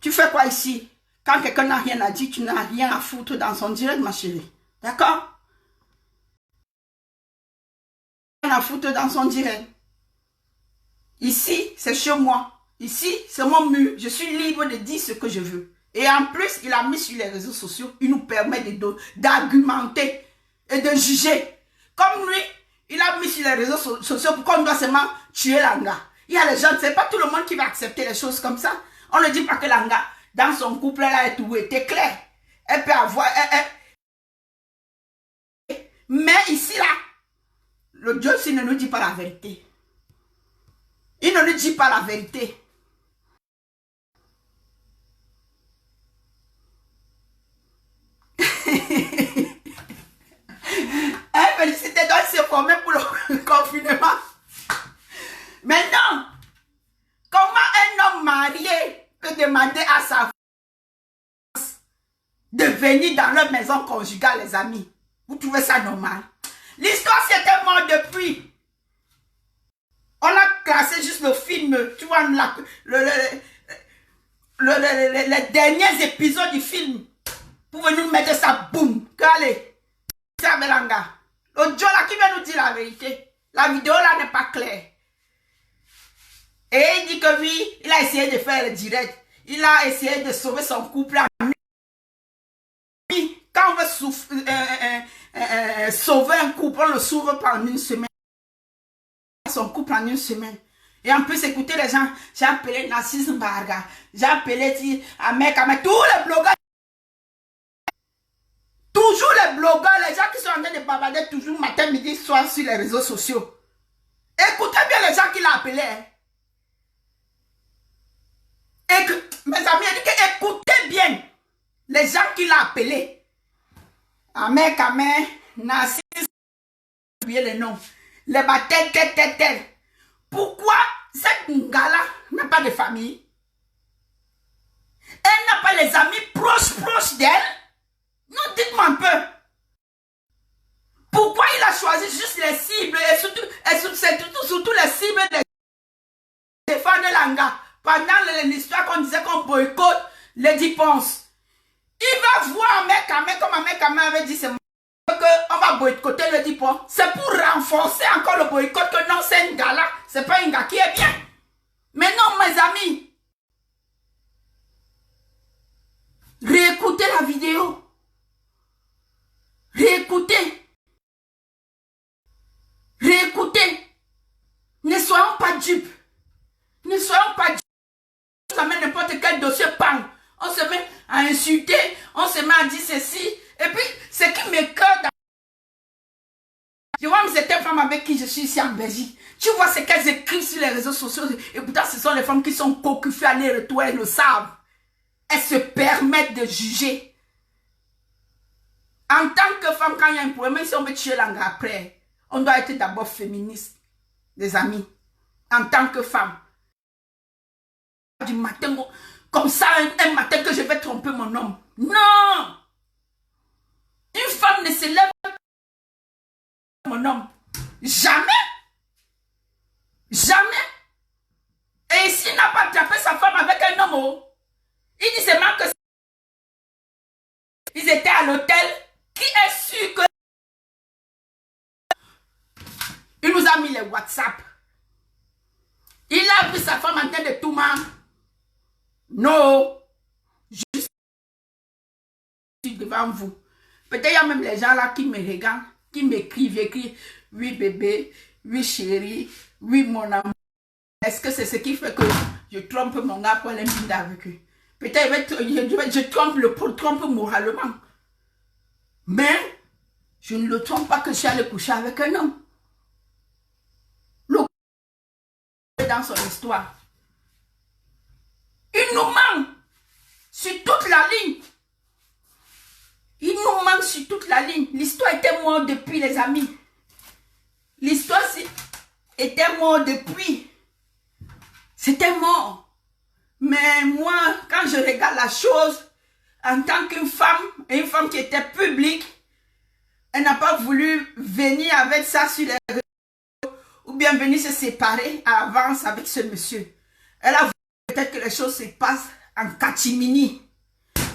Tu fais quoi ici? Quand quelqu'un n'a rien à dire, tu n'as rien à foutre dans son direct, ma chérie. D'accord? Rien à foutre dans son direct. Ici, c'est chez moi. Ici, c'est mon mur. Je suis libre de dire ce que je veux. Et en plus, il a mis sur les réseaux sociaux. Il nous permet d'argumenter et de juger. Comme lui, il a mis sur les réseaux sociaux pour qu'on doit seulement tuer Langa. Il y a les gens, c'est pas tout le monde qui va accepter les choses comme ça. On ne dit pas que Langa, dans son couple, elle a tout été clair. Elle peut avoir... Mais ici, là, le Dieu, s'il ne nous dit pas la vérité. Il ne nous dit pas la vérité. Félicité doit se former pour le confinement. Mais non. Comment un homme marié peut demander à sa femme de venir dans leur maison conjugale, les amis? Vous trouvez ça normal? L'histoire c'était mort depuis. On a classé juste le film, tu vois, les derniers épisodes du film. Pour venir nous mettre ça, boum. Allez, c'est Abelanga. Le Joe là qui vient nous dire la vérité. La vidéo là n'est pas claire. Et il dit que oui, il a essayé de faire le direct. Il a essayé de sauver son couple. Quand on veut sauver un couple, on le sauve pas en une semaine. Son couple en une semaine. Et en plus, écoutez les gens, j'ai appelé Nassis Mbarga, j'ai appelé Amek, tous les blogueurs. Toujours les blogueurs, les gens qui sont en train de bavarder toujours matin, midi, soir sur les réseaux sociaux. Écoutez bien les gens qui l'ont appelé. Hein. Les gens qui l'ont appelé. Amen, Kamen, Narcisse, oubliez les noms. Les batailles, tel. Pourquoi cette gars-là n'a pas de famille? Elle n'a pas les amis proches d'elle? Non, dites-moi un peu. Pourquoi il a choisi juste les cibles et surtout les cibles des fans de Langa? Pendant l'histoire qu'on disait qu'on boycotte les dépenses. Il va voir Amé comme Amé avait dit, c'est qu'on va boycotter le dépense. C'est pour renforcer encore le boycott que non, c'est un gars là. C'est pas un gars qui est bien. Mais non, mes amis. Réécoutez la vidéo. Réécoutez. Ne soyons pas dupes. Ne soyons pas dupes. On se met n'importe quel dossier, bang. On se met à insulter, on se met à dire ceci. Et puis, ce qui m'écoeure, je vois cette femme avec qui je suis ici en Belgique. Tu vois ce qu'elles écrivent sur les réseaux sociaux. Et pourtant, ce sont les femmes qui sont cocuffées à aller-retour, elles le savent. Elles se permettent de juger. En tant que femme, quand il y a un problème, même si on veut tuer l'anglais après, on doit être d'abord féministe, les amis. En tant que femme. Du matin, comme ça, un matin que je vais tromper mon homme. Non! Une femme ne se lève pas mon homme. Jamais! Jamais! Et ici, il n'a pas attrapé sa femme avec un homme. Oh. Il dit seulement que ils étaient à l'hôtel. Qui est sûr que il nous a mis les WhatsApp. Il a vu sa femme en train de tout mal. Non. Je suis devant vous. Peut-être il y a même les gens là qui me regardent, qui m'écrivent, oui bébé, oui chérie, oui mon amour. Est-ce que c'est ce qui fait que je trompe mon gars pour aller me avec eux? Peut-être je trompe moralement. Mais je ne le trompe pas que je suis allé coucher avec un homme. Dans son histoire. Il nous manque sur toute la ligne. Il nous manque sur toute la ligne. L'histoire était morte depuis, les amis. L'histoire était morte depuis. C'était mort. Mais moi, quand je regarde la chose, en tant qu'une femme, et une femme qui était publique, elle n'a pas voulu venir avec ça sur les réseaux ou bien venir se séparer à l'avance avec ce monsieur. Elle a voulu peut-être que les choses se passent en catimini.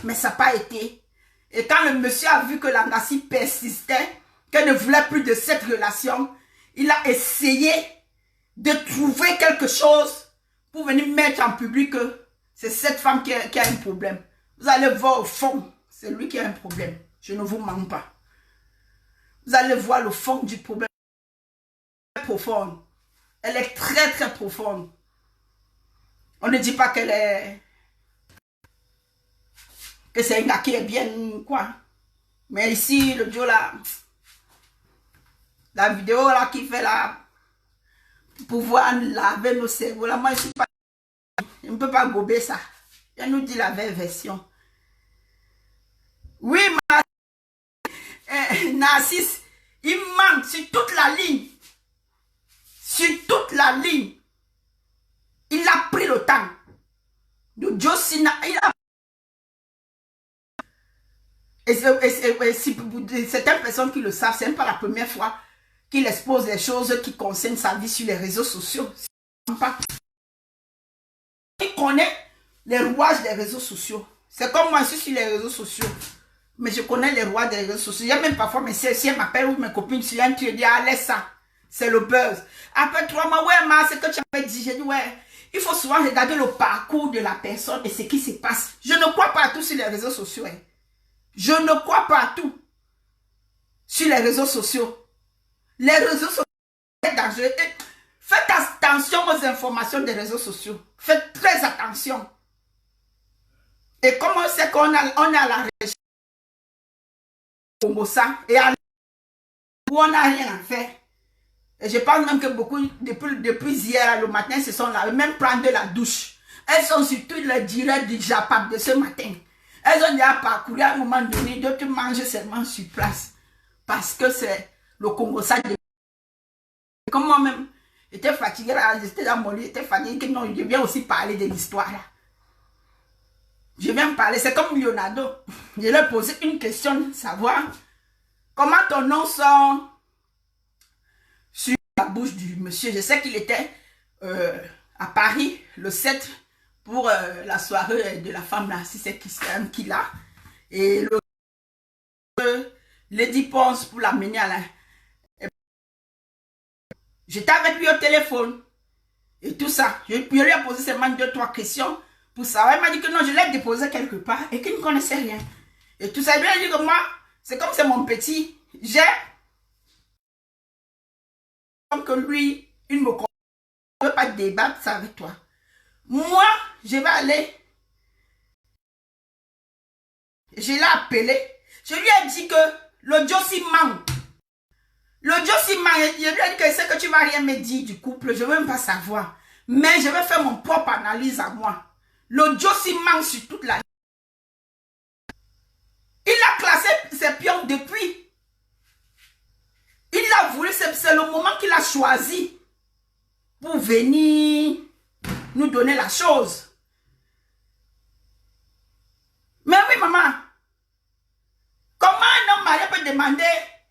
Mais ça n'a pas été. Et quand le monsieur a vu que l'Angassi persistait, qu'elle ne voulait plus de cette relation, il a essayé de trouver quelque chose pour venir mettre en public que c'est cette femme qui a un problème. Vous allez voir au fond, c'est lui qui a un problème. Je ne vous mens pas. Vous allez voir le fond du problème. Profonde. Elle est très très profonde. On ne dit pas qu'elle est... que c'est un gars qui est bien quoi. Mais ici, le Joe là... La vidéo là qui fait là... Pour pouvoir laver nos cerveaux là, moi je suis pas... Je ne peux pas gober ça. Elle nous dit la vraie version. Oui, Narcisse, il manque sur toute la ligne. Sur toute la ligne, il a pris le temps de Josina. Et certaines personnes qui le savent, c'est même pas la première fois qu'il expose les choses qui concernent sa vie sur les réseaux sociaux. Il connaît les rouages des réseaux sociaux. C'est comme moi, je suis sur les réseaux sociaux. Mais je connais les rouages des réseaux sociaux. Il y a même parfois mes sœurs, si elles m'appellent ou mes copines sur un truc, je dis, ah, laisse ça. C'est le buzz. Après 3 mois, ouais, ma, c'est que tu avais dit. J'ai dit, ouais, il faut souvent regarder le parcours de la personne et ce qui se passe. Je ne crois pas à tout sur les réseaux sociaux. Hein. Je ne crois pas à tout sur les réseaux sociaux. Les réseaux sociaux sont dangereux. Et faites attention aux informations des réseaux sociaux. Faites très attention. Et comment c'est qu'on est à la recherche Congo ça et où on n'a rien à faire. Et je pense même que beaucoup, depuis hier, le matin, ce sont là, même prendre de la douche. Elles sont sur tous les directs du Japap de ce matin. Elles ont déjà parcouru à un moment donné, d'autres mangent seulement sur place. Parce que c'est le Congo, ça. Comme moi-même, j'étais fatiguée, j'étais dans mon lit, j'étais fatiguée, que non, je viens aussi parler de l'histoire là. Je viens parler, c'est comme Leonardo. Je lui ai posé une question, savoir comment ton nom sort sur la bouche du monsieur. Je sais qu'il était à Paris le 7 pour la soirée de la femme là, si c'est qui l'a. Et le Lady Ponce pour l'amener à la... J'étais avec lui au téléphone et tout ça. Je lui ai posé seulement 2-3 questions pour savoir. Il m'a dit que non, je l'ai déposé quelque part et qu'il ne connaissait rien. Et tout ça, il lui a dit que moi, c'est comme c'est mon petit, j'ai comme que lui, il me comprend. Je ne veux pas débattre ça avec toi. Moi, je vais aller. Je l'ai appelé. Je lui ai dit que l'audio s'y manque. L'audio s'y manque. Je lui ai dit que c'est que tu ne vas rien me dire du couple. Je ne veux même pas savoir. Mais je vais faire mon propre analyse à moi. L'audio s'y manque sur toute la... Il a classé ses pions depuis. Il a voulu, c'est le moment qu'il a choisi pour venir nous donner la chose. Mais oui, maman, comment un homme marié peut demander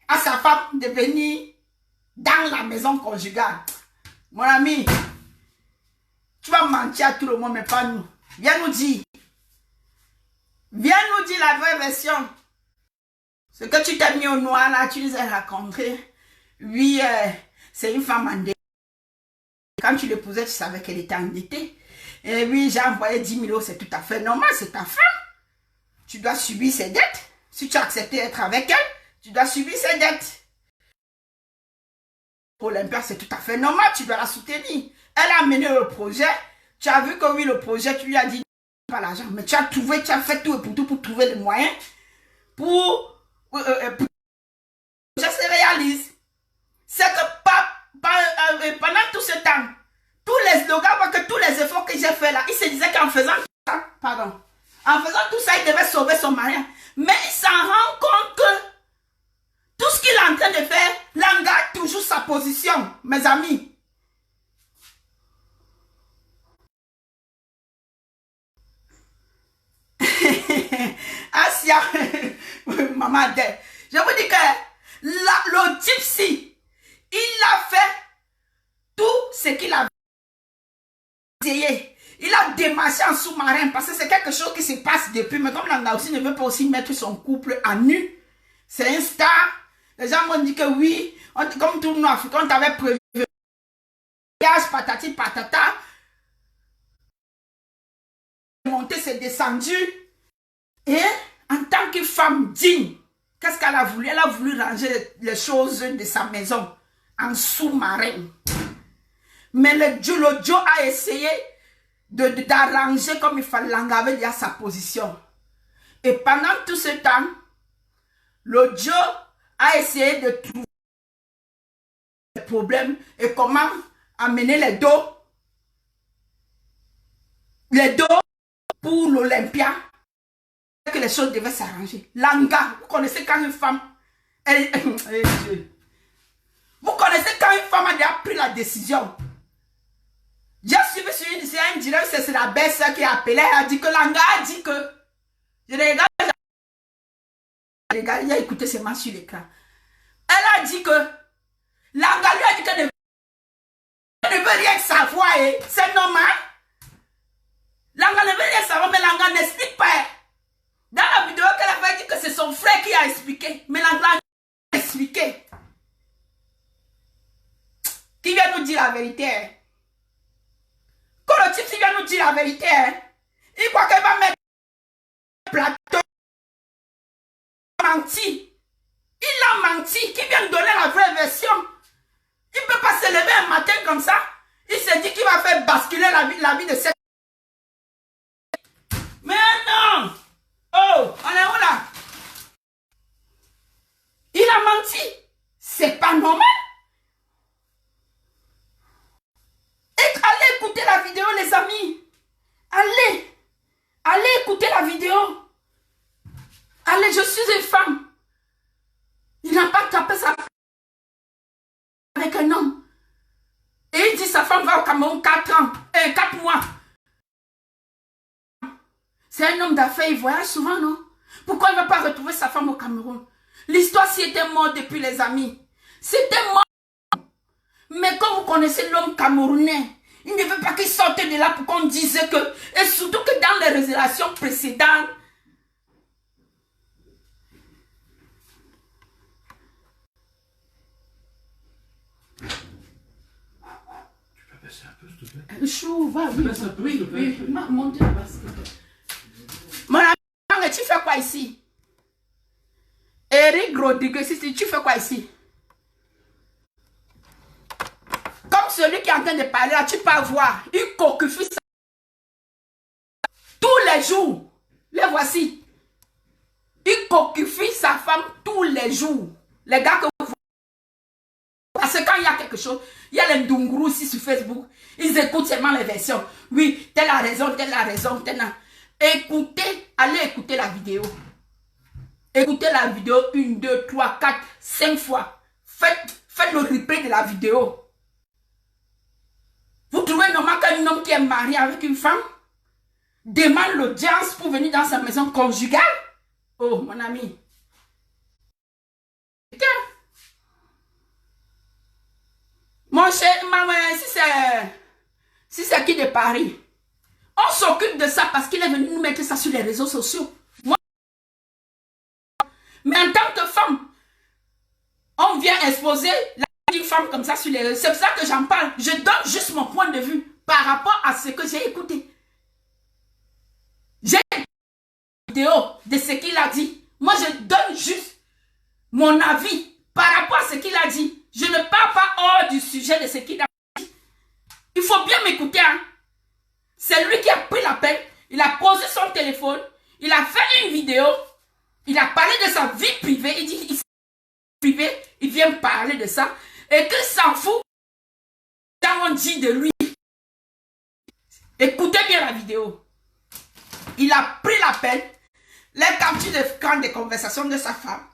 à sa femme de venir dans la maison conjugale? Mon ami, tu vas mentir à tout le monde, mais pas nous. Viens nous dire. Viens nous dire la vraie version. Ce que tu t'es mis au noir là, tu nous as raconté. Oui, c'est une femme endettée. Quand tu l'épousais, tu savais qu'elle était endettée. Et oui, j'ai envoyé 10 000 euros, c'est tout à fait normal, c'est ta femme. Tu dois subir ses dettes. Si tu as accepté d'être avec elle, tu dois subir ses dettes. Pour Olympia, c'est tout à fait normal, tu dois la soutenir. Elle a amené le projet. Tu as vu que oui, le projet, tu lui as dit pas l'argent, mais tu as trouvé, tu as fait tout et pour tout pour trouver le moyen pour que le projet se réalise. C'est que pendant tout ce temps, tous les slogans, que tous les efforts que j'ai fait là, il se disait qu'en faisant tout ça, en faisant tout ça, il devait sauver son mari. Mais il s'en rend compte que tout ce qu'il est en train de faire, l'engage toujours sa position, mes amis. Asia, maman, je vous dis que le gypsy, il a fait tout ce qu'il a essayé. Il a démarché en sous-marin parce que c'est quelque chose qui se passe depuis. Mais comme Langa aussi ne veut pas aussi mettre son couple à nu, c'est un star. Les gens m'ont dit que oui, comme tout le monde africain, on t'avait prévu. Patati patata. Monté, c'est descendu. Et en tant que femme digne, qu'est-ce qu'elle a voulu? Elle a voulu ranger les choses de sa maison en sous-marin. Mais le Joe a essayé d'arranger comme il fallait, l'engaver déjà sa position. Et pendant tout ce temps, le Joe a essayé de trouver les problèmes et comment amener les dos pour l'Olympia, que les choses devaient s'arranger. Langa, vous connaissez quand une femme, vous connaissez quand une femme a déjà pris la décision. J'ai suivi sur un direct, c'est la belle-sœur qui a appelé, elle a dit que Langa a dit que, je regarde, il a écouté seulement sur l'écran. Elle a dit que, Langa lui a dit qu'elle ne veut rien savoir, c'est normal. Langa ne veut rien savoir, mais Langa n'explique pas. Dans la vidéo qu'elle avait dit que c'est son frère qui a expliqué, mais Langa a expliqué. Qui vient nous dire la vérité? Quand le type vient nous dire la vérité, il croit qu'elle va mettre un plateau. Il a menti. Il a menti. Qui vient nous donner la vraie version? Il ne peut pas se lever un matin comme ça. Il se dit qu'il va faire basculer la vie de cette... Mais non! Oh, on est où là? Il a menti. C'est pas normal. Et allez écouter la vidéo, les amis. Allez écouter la vidéo. Allez, je suis une femme. Il n'a pas tapé sa femme avec un homme. Et il dit sa femme va au Cameroun 4 ans, 4 mois. C'est un homme d'affaires, il voyage souvent, non? Pourquoi il ne va pas retrouver sa femme au Cameroun? L'histoire s'y était morte depuis, les amis. C'était mort. Mais quand vous connaissez l'homme camerounais, il ne veut pas qu'il sorte de là pour qu'on dise que... Et surtout que dans les révélations précédentes, un peu, s'il te plaît. Chou, va, oui. Baisse un peu, s'il te plaît. Oui, mon Dieu, parce que... Mon ami, tu fais quoi ici? Eric Rodriguez, tu fais quoi ici? Comme celui qui est en train de parler là, tu peux voir, il cocifie tous les jours. Les voici. Il cocifie sa femme tous les jours. Les gars que vous... Parce que quand il y a quelque chose, il y a les Ndunguru ici sur Facebook. Ils écoutent seulement les versions. Oui, telle a raison, telle a raison, telle a... Écoutez, allez écouter la vidéo. Écoutez la vidéo 1, 2, 3, 4, 5 fois. Faites le replay de la vidéo. Vous trouvez normal qu'un homme qui est marié avec une femme demande l'audience pour venir dans sa maison conjugale? Oh, mon ami. Mon cher, maman, si c'est qui de Paris, on s'occupe de ça parce qu'il est venu nous mettre ça sur les réseaux sociaux. Moi, mais en tant que femme, on vient exposer une femme comme ça sur les réseaux. C'est pour ça que j'en parle. Je donne juste mon point de vue par rapport à ce que j'ai écouté. J'ai une vidéo de ce qu'il a dit. Moi, je donne juste mon avis par rapport à ce qu'il a dit. Je ne parle pas hors du sujet de ce qu'il a dit. Il faut bien m'écouter. Hein? C'est lui qui a pris la peine. Il a posé son téléphone. Il a fait une vidéo. Il a parlé de sa vie privée. Il dit, privé, il vient parler de ça. Et qu'il s'en fout. Quand on dit de lui. Écoutez bien la vidéo. Il a pris la peine. Les captures d'écran des conversations de sa femme.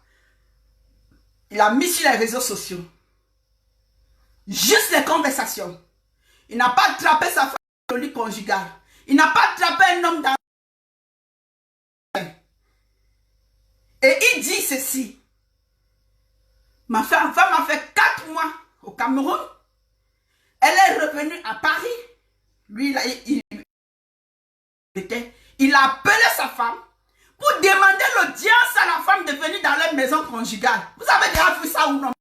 Il a mis sur les réseaux sociaux. Juste les conversations. Il n'a pas attrapé sa femme au lit conjugal. Il n'a pas attrapé un homme dans... Et il dit ceci. Ma femme a fait 4 mois au Cameroun. Elle est revenue à Paris. Lui, il a appelé sa femme pour demander l'audience à la femme de venir dans leur maison conjugale. Vous avez déjà vu ça ou non?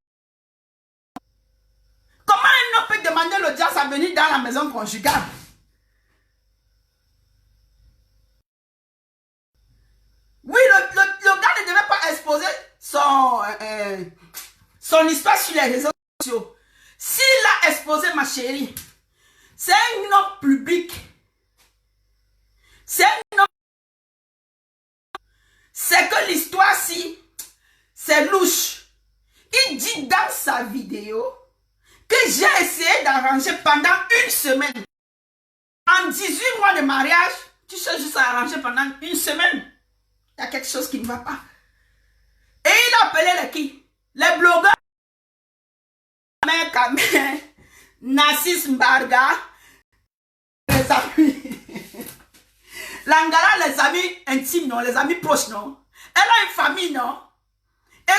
Comment un homme peut demander l'audience à venir dans la maison conjugale? Oui, le gars ne devait pas exposer son histoire sur les réseaux sociaux. S'il a exposé, ma chérie, c'est un homme public. C'est un homme. C'est que l'histoire-ci, c'est louche. Il dit dans sa vidéo que j'ai essayé d'arranger pendant 1 semaine. En 18 mois de mariage, tu sais juste à arranger pendant 1 semaine. Il y a quelque chose qui ne va pas. Et il a appelé les qui? Les blogueurs. Nassis Mbarga. Les amis. Langara, les amis intimes, non? Les amis proches, non? Elle a une famille, non?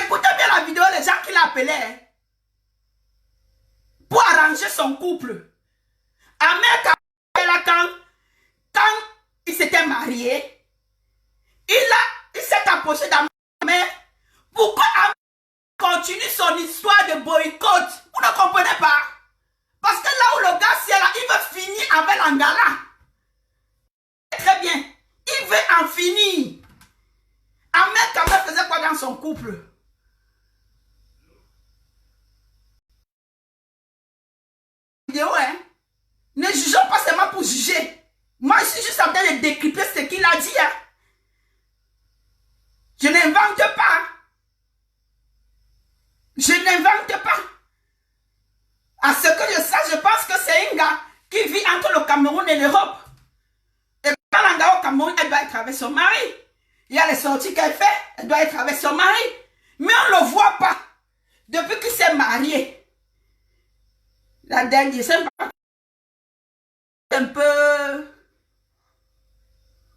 Écoutez bien la vidéo, les gens qui l'appelaient. Pour arranger son couple. Ahmed, quand il s'était marié, il s'est approché d'Ahmed. Pourquoi Ahmed continue son histoire de boycott? Vous ne comprenez pas? Parce que là où le gars c'est là, il veut finir avec Langara. Très bien. Il veut en finir. Ahmed quand même faisait quoi dans son couple? Hein? Ne jugeons pas seulement pour juger. Moi, je suis juste en train de décrypter ce qu'il a dit. Hein? Je n'invente pas. Je n'invente pas. À ce que je sache, je pense que c'est un gars qui vit entre le Cameroun et l'Europe. Et quand elle est au Cameroun, elle doit être avec son mari. Il y a les sorties qu'elle fait. elle doit être avec son mari. Mais on ne le voit pas. Depuis qu'il s'est marié. La dernière, c'est un peu...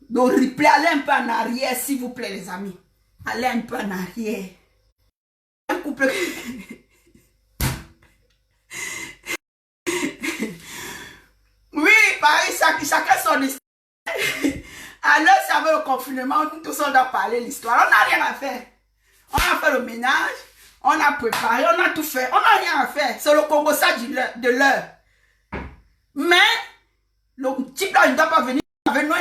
Donc, replay, allez un peu en arrière, s'il vous plaît, les amis. Allez un peu en arrière. Un couple... Oui, pareil, chacun son histoire. Alors, ça veut le confinement, nous tous on doit parler l'histoire. On n'a rien à faire. On a fait le ménage, on a préparé, on a tout fait. On n'a rien à faire. C'est le Congo ça de l'heure. Mais, le type là, il ne doit pas venir avec nous.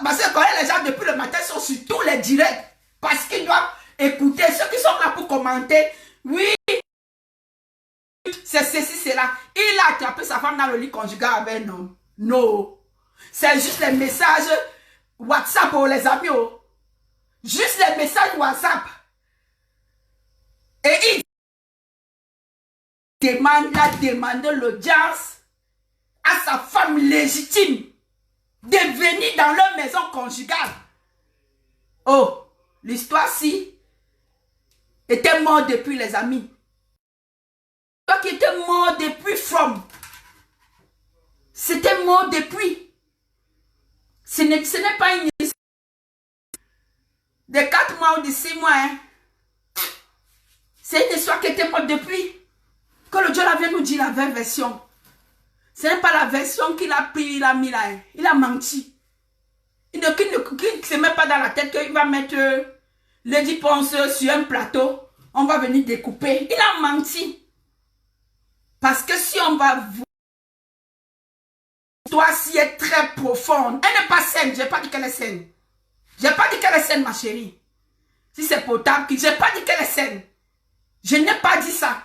Parce que quand les gens depuis le matin sont sur tous les directs. Parce qu'ils doivent écouter ceux qui sont là pour commenter. Oui, c'est ceci, c'est là. Il a attrapé sa femme dans le lit conjugal avec un homme. Non. C'est juste les messages WhatsApp pour les amis. Oh. Juste les messages WhatsApp. Et il a demandé l'audience à sa femme légitime de venir dans leur maison conjugale. Oh, l'histoire-ci était morte depuis, les amis. Toi qui était mort depuis from. C'était mort depuis. Ce n'est pas une histoire de 4 mois ou de 6 mois. Hein. C'est une histoire qui était morte depuis. Que le Dieu vient nous dire la vraie version. Ce n'est pas la version qu'il a pris, il a mis là. Il a menti. Il ne se met pas dans la tête qu'il va mettre Lady Ponce sur un plateau. On va venir découper. Il a menti. Parce que si on va voir, l'histoire-ci est très profonde. Elle n'est pas saine. Je n'ai pas dit qu'elle est saine. Je n'ai pas dit qu'elle est saine, ma chérie. Si c'est potable, je n'ai pas dit qu'elle est saine. Je n'ai pas dit ça.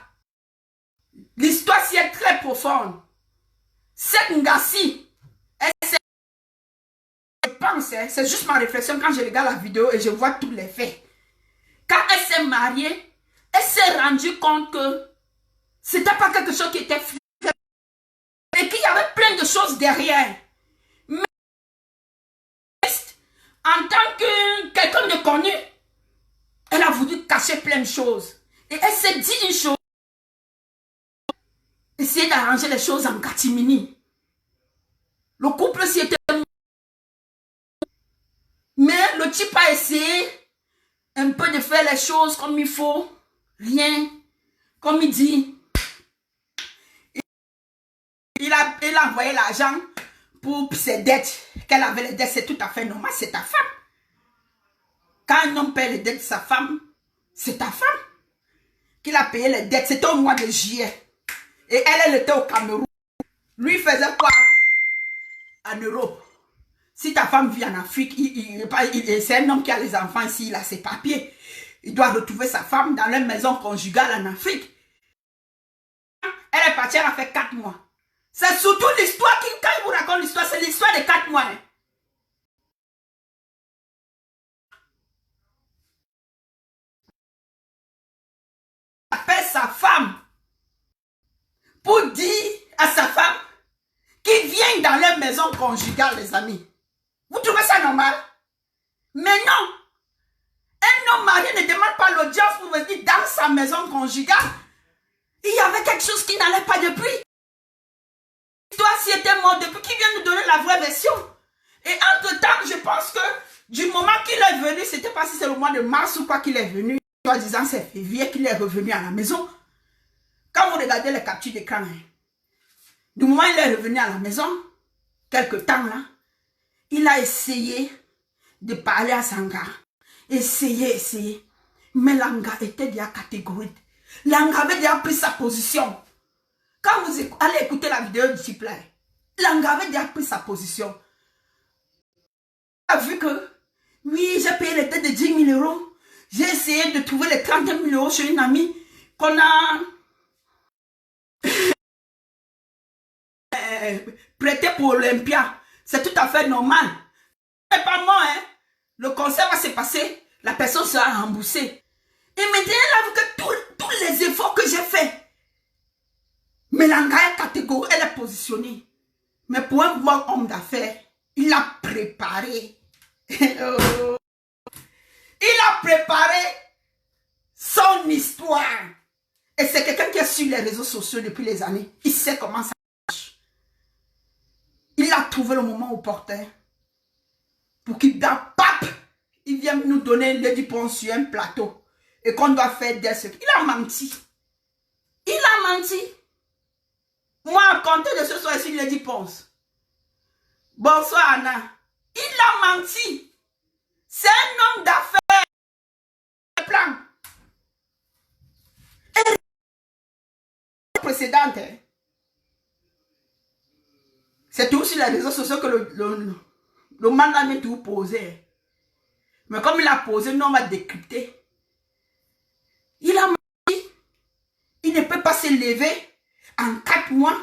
L'histoire-ci est très profonde. Cette Ngassi, je pense, c'est juste ma réflexion quand je regarde la vidéo et je vois tous les faits. Quand elle s'est mariée, elle s'est rendue compte que c'était pas quelque chose qui était fait et qu'il y avait plein de choses derrière. Mais en tant que quelqu'un de connu, elle a voulu cacher plein de choses. Et elle s'est dit une chose. Essayer d'arranger les choses en catimini. Le couple s'y était... Mais le type a essayé un peu de faire les choses comme il faut. Rien. Comme il dit. Il a envoyé l'argent pour ses dettes. Qu'elle avait les dettes, c'est tout à fait normal. C'est ta femme. Quand un homme paie les dettes de sa femme, c'est ta femme. Qu'il a payé les dettes. C'était au mois de juillet. Et elle était au Cameroun. Lui faisait quoi en Europe? Si ta femme vit en Afrique, c'est un homme qui a les enfants ici, il a ses papiers. Il doit retrouver sa femme dans leur maison conjugale en Afrique. Elle est partie, elle a fait 4 mois. C'est surtout l'histoire, quand il vous raconte l'histoire, c'est l'histoire de 4 mois. Hein. Il appelle sa femme pour dire à sa femme qu'il vient dans leur maison conjugale, les amis. Vous trouvez ça normal? Mais non. Un homme marié ne demande pas l'audience pour venir dans sa maison conjugale. Il y avait quelque chose qui n'allait pas depuis. Toi, si était mort depuis, qui vient nous donner la vraie version. Et entre-temps, je pense que du moment qu'il est venu, c'était pas si c'est le mois de mars ou quoi qu'il est venu, toi disant c'est février qu'il est revenu à la maison. Quand vous regardez les captures d'écran, hein, du moment où il est revenu à la maison, quelque temps là, il a essayé de parler à Sanga. Essayé. Mais Langa était déjà catégorique. Langa avait déjà pris sa position. Quand vous allez écouter la vidéo du type là, Langa avait déjà pris sa position. Il a vu que, oui, j'ai payé les dettes de 10 000 euros. J'ai essayé de trouver les 30 000 euros chez une amie qu'on a prêté pour Olympia. C'est tout à fait normal. C'est pas moi, hein. Le concert va se passer. La personne sera remboursée. Et maintenant, elle a vu que tous les efforts que j'ai faits. Mais Langa est catégorique, elle est positionnée. Mais pour un bon homme d'affaires, il a préparé. préparé son histoire. Et c'est quelqu'un qui est sur les réseaux sociaux depuis les années. Il sait comment ça marche. Il a trouvé le moment opportun pour qu'il il vient nous donner Lady Pons sur un plateau. Et qu'on doit faire des trucs. Il a menti. Il a menti. Moi, à compter de ce soir, ici, Lady Pons. Bonsoir, Anna. Il a menti. C'est un homme d'affaires. Plan. Et précédente. C'est tout sur les réseaux sociaux que le man a mis tout posé. Mais comme il a posé, nous on va décrypter. Il a menti. Il ne peut pas se lever en 4 mois.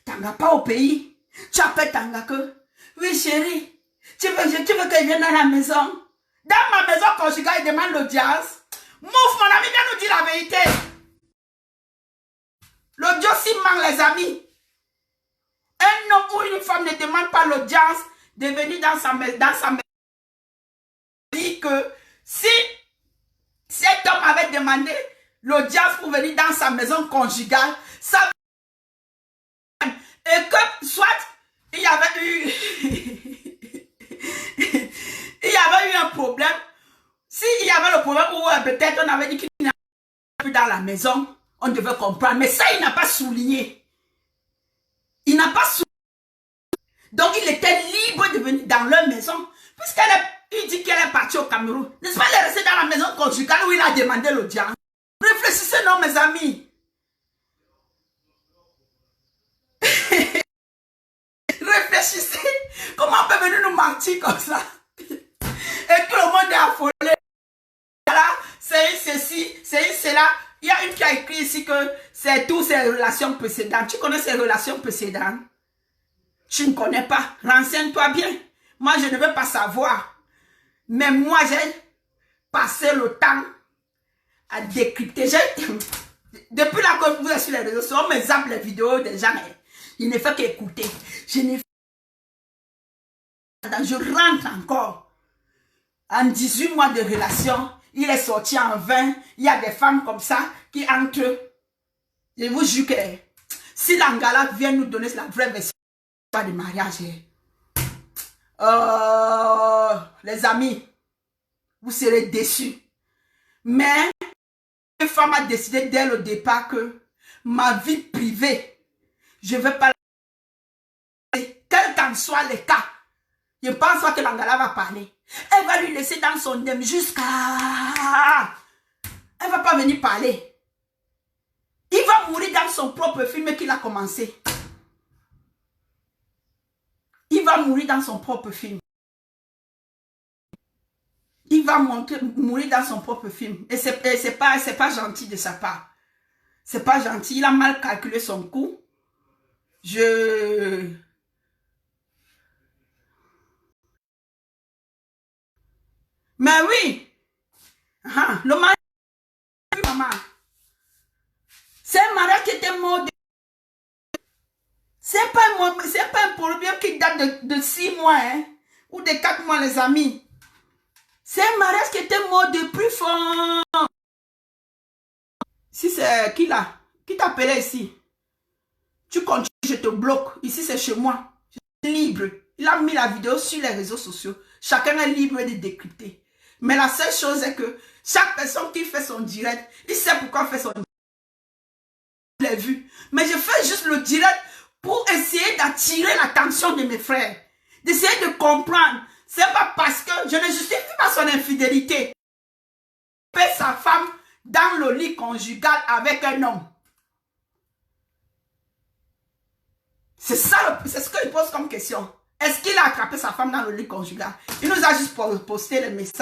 Tanga pas au pays. Tu appelles Tanga que. Oui chérie. Tu veux que je vienne dans la maison. Dans ma maison conjugale, il demande l'audience. Mouf, mon ami, viens nous dire la vérité. L'audience, il manque les amis. Un homme ou une femme ne demande pas l'audience de venir dans sa maison. Dit que si cet homme avait demandé l'audience pour venir dans sa maison conjugale, ça et que soit il y avait eu il y avait eu un problème. S'il y avait le problème où peut-être on avait dit qu'il n'était plus dans la maison, on devait comprendre. Mais ça, il n'a pas souligné. Il n'a pas souligné. Donc, il était libre de venir dans leur maison. Puisqu'il dit qu'elle est partie au Cameroun. N'est-ce pas, elle est restée dans la maison conjugale où il a demandé l'audience. Réfléchissez, non, mes amis. Réfléchissez. Comment on peut venir nous mentir comme ça? Et tout le monde est affolé. Voilà, c'est ceci, c'est cela. Il y a une qui a écrit ici que c'est toutes ces relations précédentes. Tu connais ces relations précédentes? Tu ne connais pas. Renseigne-toi bien. Moi, je ne veux pas savoir. Mais moi, j'ai passé le temps à décrypter. Depuis la que vous êtes sur les réseaux sociaux, on me zappe les vidéos des gens. Il ne fait qu'écouter. Je rentre encore. En 18 mois de relation, il est sorti en 20. Il y a des femmes comme ça qui entrent. Je vous jure que si l'Angala vient nous donner la vraie version de mariage, les amis, vous serez déçus. Mais une femme a décidé dès le départ que ma vie privée, je ne vais pas la laisser, quel qu'en soit le cas. Je ne pense pas que l'Angala va parler. Elle va lui laisser dans son âme jusqu'à... Elle ne va pas venir parler. Il va mourir dans son propre film qu'il a commencé. Il va mourir dans son propre film. Il va mourir dans son propre film. Et c'est pas gentil de sa part. C'est pas gentil. Il a mal calculé son coût. Mais oui. Le mariage, maman. C'est un mariage qui était mort. C'est pas un problème qui date de 6 mois, hein, ou de 4 mois, les amis. C'est un mariage qui était mort depuis fort. Si c'est qui là? Qui t'appelait ici? Tu continues, je te bloque. Ici, c'est chez moi. Je suis libre. Il a mis la vidéo sur les réseaux sociaux. Chacun est libre de décrypter. Mais la seule chose est que chaque personne qui fait son direct, il sait pourquoi faire son direct. Je l'ai vu. Mais je fais juste le direct pour essayer d'attirer l'attention de mes frères. D'essayer de comprendre. C'est pas parce que je ne justifie pas son infidélité. Il fait sa femme dans le lit conjugal avec un homme. C'est ça, c'est ce que je pose comme question. Est-ce qu'il a attrapé sa femme dans le lit conjugal? Il nous a juste posté les messages.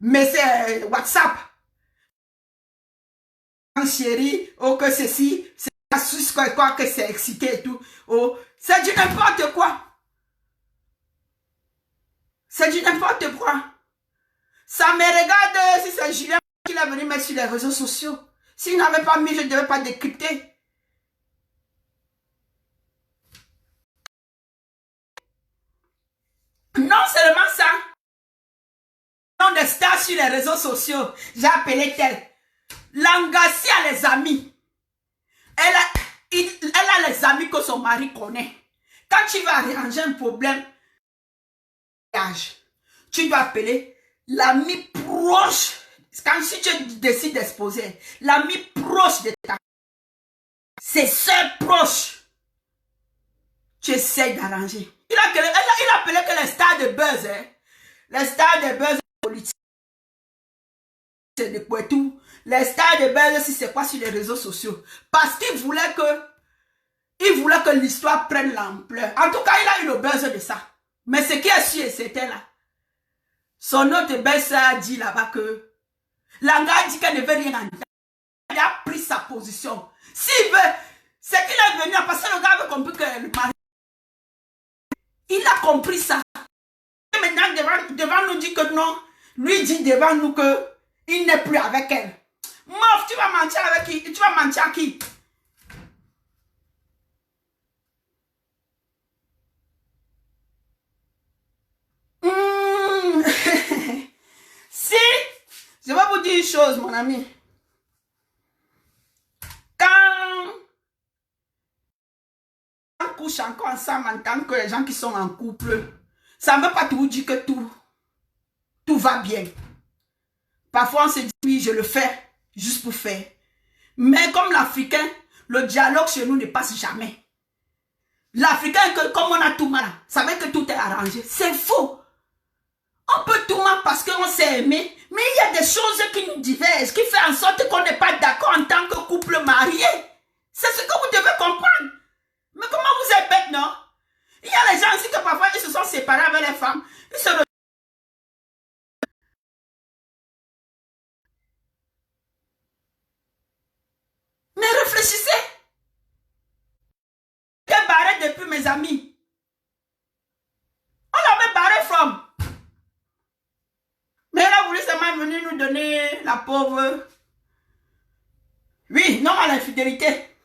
Mais c'est WhatsApp. Chérie, oh que ceci, c'est la Suisse quoi que c'est excité et tout. Oh, c'est du n'importe quoi. C'est du n'importe quoi. Ça me regarde si c'est Julien qui l'a venu mettre sur les réseaux sociaux. S'il n'avait pas mis, je ne devais pas décrypter. Non seulement ça, nom de star sur les réseaux sociaux. J'ai appelé tel. Langassi a les amis. Elle a les amis que son mari connaît. Quand tu vas arranger un problème, tu dois appeler l'ami proche. Quand si tu décides d'exposer, l'ami proche de ta, ses soeurs proches, tu essaies d'arranger. Il a appelé que les stars de buzz, hein. Les stars de buzz politiques, c'est de Poitou. Les stars de buzz, si c'est quoi sur les réseaux sociaux. Parce qu'il voulait que l'histoire prenne l'ampleur. En tout cas, il a eu le buzz de ça. Mais ce qui est sûr, c'était là. Son autre belle-sœur a dit là-bas que Langa a dit qu'elle ne veut rien entendre. Il a pris sa position. S'il veut, c'est qu'il est venu parce que le gars avait compris que le mari. Il a compris ça. Et maintenant, devant nous dit que non. Lui dit devant nous que il n'est plus avec elle. Mof, tu vas mentir avec qui? Tu vas mentir à qui? Si, je vais vous dire une chose, mon ami. Quand on couche encore ensemble en tant que les gens qui sont en couple, ça ne veut pas tout dire que tout va bien. Parfois, on se dit, oui, je le fais, juste pour faire. Mais comme l'Africain, le dialogue chez nous ne passe jamais. L'Africain, comme on a tout mal, ça veut dire que tout est arrangé. C'est faux. On peut tout mal parce qu'on s'est aimé, mais il y a des choses qui nous divergent, qui font en sorte qu'on n'est pas d'accord en tant que couple marié. C'est ce que vous devez comprendre. Mais comment vous êtes bête, non? Il y a les gens aussi que parfois ils se sont séparés avec les femmes. Ils se... Mais réfléchissez. J'ai barré depuis mes amis. On l'avait barré from. Mais elle a voulu seulement venir nous donner la pauvre. Oui, non à l'infidélité.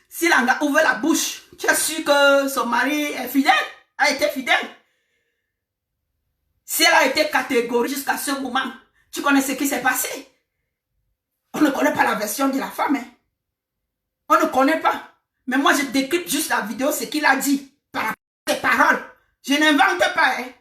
Si Langa ouvre la bouche, tu es sûr que son mari est fidèle, a été fidèle. Si elle a été catégorique jusqu'à ce moment, tu connais ce qui s'est passé. On ne connaît pas la version de la femme. Hein. On ne connaît pas. Mais moi, je décrypte juste la vidéo, ce qu'il a dit. Par rapport à ses paroles. Je n'invente pas. Hein.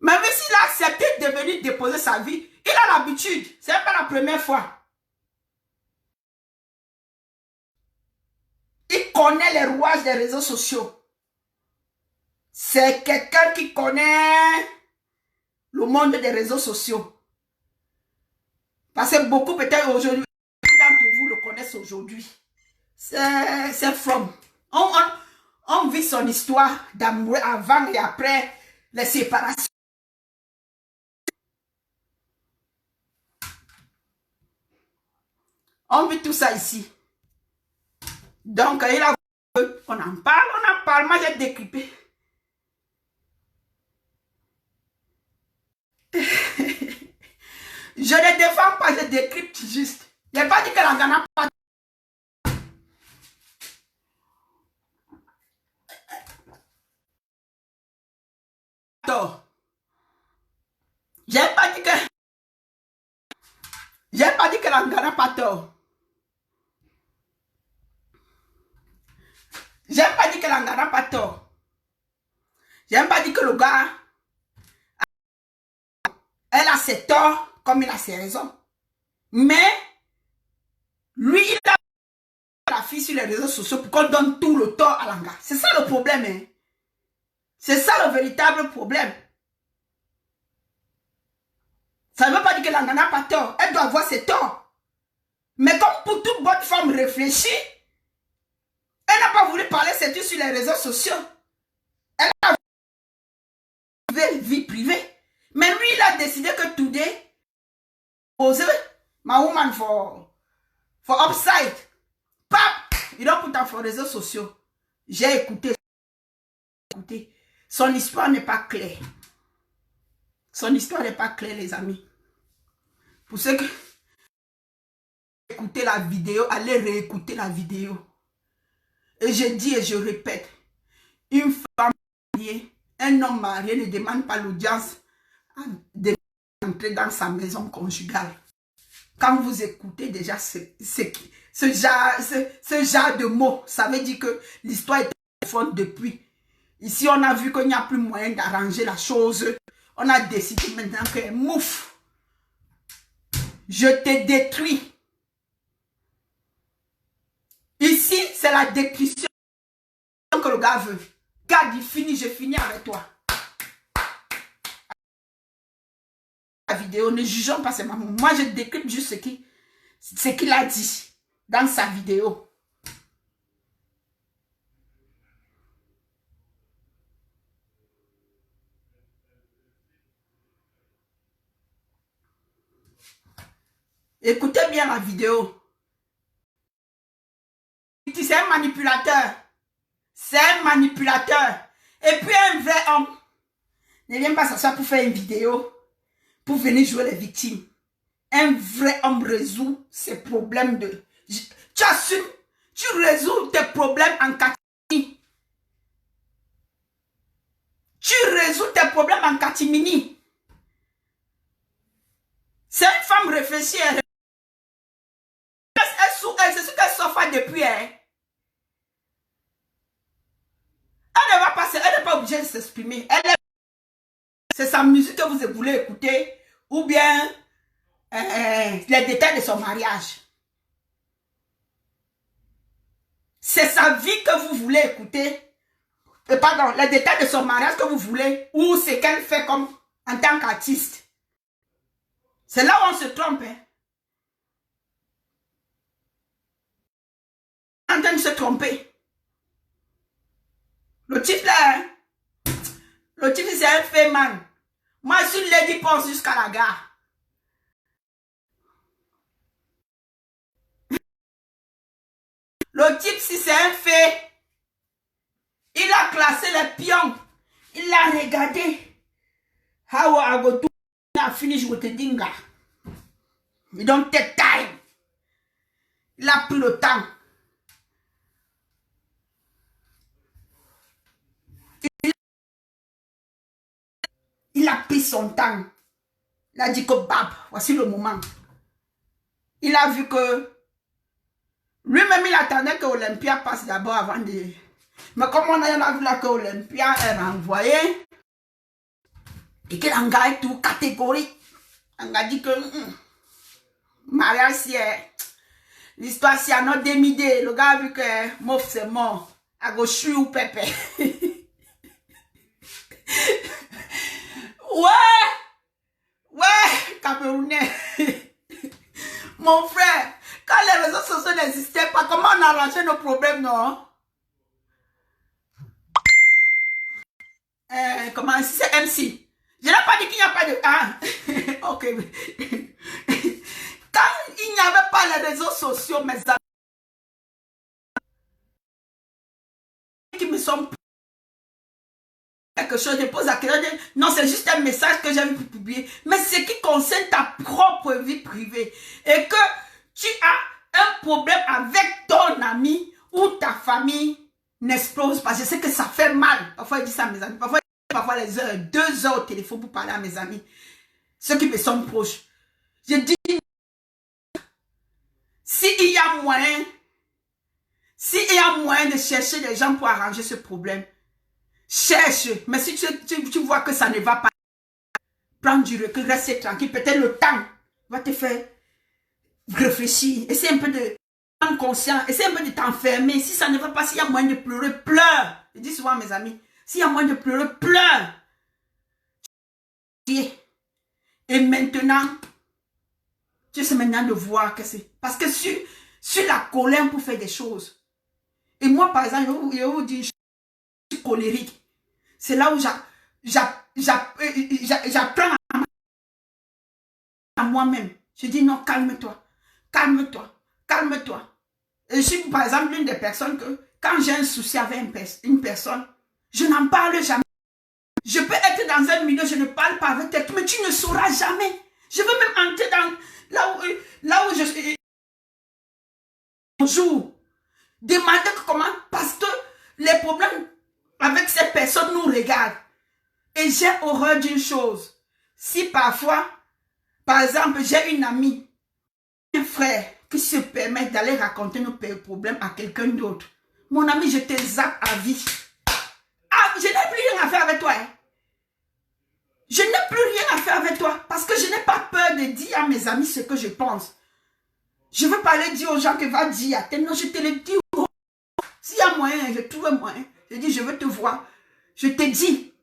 Même s'il a accepté de venir déposer sa vie, il a l'habitude. Ce n'est pas la première fois. Il connaît les rouages des réseaux sociaux. C'est quelqu'un qui connaît le monde des réseaux sociaux. Parce que beaucoup peut-être aujourd'hui, d'entre vous le connaissent aujourd'hui. C'est from. On vit son histoire d'amour avant et après les séparations. On vit tout ça ici. Donc, il a... on en parle, moi j'ai décrypté. Je ne défends pas, je décrypte juste. Je n'ai pas dit que la Ghana n'a pas... J'ai pas dit que... J'ai pas dit que la Ghana n'a pas tort. J'ai pas dit que la Ghana n'a pas tort. J'ai pas dit que le gars... Elle a ses torts comme il a ses raisons. Mais, lui, il a la fille sur les réseaux sociaux pour qu'on donne tout le tort à Langa. C'est ça le problème. Hein? C'est ça le véritable problème. Ça ne veut pas dire que Langa n'a pas tort. Elle doit avoir ses torts. Mais comme pour toute bonne femme réfléchie, elle n'a pas voulu parler c'est tout sur les réseaux sociaux. Elle a vie privée. Mais lui, il a décidé que today, poser my woman for upside. Pap, il a put sur les réseaux sociaux. J'ai écouté. Son histoire n'est pas claire. Son histoire n'est pas claire, les amis. Pour ceux qui écoutez la vidéo, allez réécouter la vidéo. Et je dis et je répète, une femme mariée, un homme marié ne demande pas l'audience d'entrer dans sa maison conjugale. Quand vous écoutez déjà ce genre de mots, ça veut dire que l'histoire est profonde depuis. Ici, on a vu qu'il n'y a plus moyen d'arranger la chose. On a décidé maintenant que mouf, je te détruis. Ici, c'est la détruction que le gars veut. Gars dit fini, je finis avec toi. La vidéo, ne jugeons pas seulement. Moi, je décrypte juste ce qu'il a dit dans sa vidéo. Écoutez bien la vidéo. C'est un manipulateur. C'est un manipulateur. Et puis un vrai homme ne vient pas s'asseoir pour faire une vidéo, pour venir jouer les victimes. Un vrai homme résout ses problèmes de... Tu assumes, tu résous tes problèmes en catimini. Tu résous tes problèmes en catimini. C'est une femme réfléchie. C'est ce qu'elle souffre depuis. Elle ne va pas, elle n'est pas obligée de s'exprimer. C'est sa musique que vous voulez écouter ou bien les détails de son mariage. C'est sa vie que vous voulez écouter. Pardon, les détails de son mariage que vous voulez ou ce qu'elle fait comme en tant qu'artiste. C'est là où on se trompe. En train de se tromper. Le type là, le type c'est un fait man. Moi je suis Lady pense jusqu'à la gare. Le type si c'est un fait, il a classé les pions. Il a regardé. How I go to finish with the dinga. You don't take time. Il a pris le temps. Il a pris son temps. Il a dit que bab, voici le moment. Il a vu que lui-même il attendait que Olympia passe d'abord avant de... Mais comme on a vu là que Olympia est renvoyée et qu'il engage tout catégorique, on a dit que mariage c'est l'histoire c'est à notre demi-dé. Le gars a vu que mof c'est mort. À gauche ou pépé. Ouais, Camerounais. Mon frère, quand les réseaux sociaux n'existaient pas, comment on arrangeait nos problèmes, non? Comment c'est MC? Je n'ai pas dit qu'il n'y a pas de... Ah, ok. Quand il n'y avait pas les réseaux sociaux, mes amis, qui me sont... quelque chose, je pose la question, non, c'est juste un message que j'ai vu publier, mais ce qui concerne ta propre vie privée, et que tu as un problème avec ton ami ou ta famille, n'explose pas. Je sais que ça fait mal. Parfois, je dis ça à mes amis. Parfois les heures, 2 heures au téléphone pour parler à mes amis, ceux qui me sont proches. Je dis, s'il y a moyen de chercher des gens pour arranger ce problème, cherche. Mais si tu vois que ça ne va pas, prends du recul, reste tranquille. Peut-être le temps va te faire réfléchir. Essaie un peu de prendre conscience. Essaie un peu de t'enfermer. Si ça ne va pas, s'il y a moyen de pleurer, pleure. Je dis souvent à mes amis, s'il y a moyen de pleurer, pleure. Et maintenant, tu sais maintenant de voir que c'est... Parce que sur la colère pour faire des choses. Et moi, par exemple, je vous dis, je suis colérique. C'est là où j'apprends à moi-même. Je dis non, calme-toi, calme-toi, calme-toi. Et je suis par exemple l'une des personnes que quand j'ai un souci avec une personne, je n'en parle jamais. Je peux être dans un milieu, je ne parle pas avec toi, mais tu ne sauras jamais. Je veux même entrer dans là où je suis. Bonjour. Demandez comment, parce que Les problèmes avec ces personnes nous regardent. Et j'ai horreur d'une chose. Si parfois, par exemple, j'ai une amie, un frère qui se permet d'aller raconter nos problèmes à quelqu'un d'autre, mon ami, je te zappe à vie. Ah, je n'ai plus rien à faire avec toi. Hein. Je n'ai plus rien à faire avec toi parce que je n'ai pas peur de dire à mes amis ce que je pense. Je ne veux pas aller dire aux gens que va dire à tel. Non, je te le dis. S'il y a moyen, je trouve un moyen. Je dis, je veux te voir. Je te dis.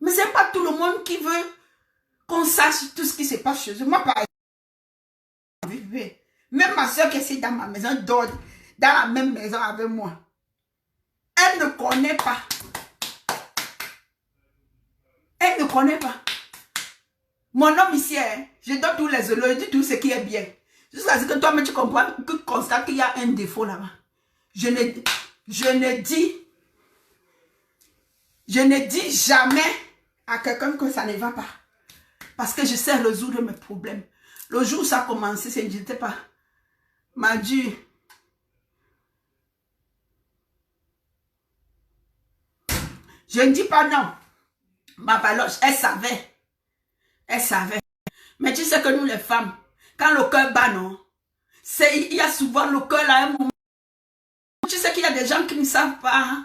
Mais ce n'est pas tout le monde qui veut qu'on sache tout ce qui se passe chez eux. Moi, par exemple, même ma soeur qui est dans ma maison dort dans la même maison avec moi. Elle ne connaît pas. Elle ne connaît pas. Mon homme ici, je donne tous les éloges, je dis tout ce qui est bien. Jusqu'à ce que toi-même tu comprends, que tu constates qu'il y a un défaut là-bas. Je ne dis jamais à quelqu'un que ça ne va pas. Parce que je sais résoudre mes problèmes. Le jour où ça a commencé, je n'étais pas. M'a dit. Je ne dis pas non. Ma Valoche, elle savait. Elle savait. Mais tu sais que nous les femmes, quand le cœur bat, non, il y a souvent le cœur à un moment. Tu sais qu'il y a des gens qui ne savent pas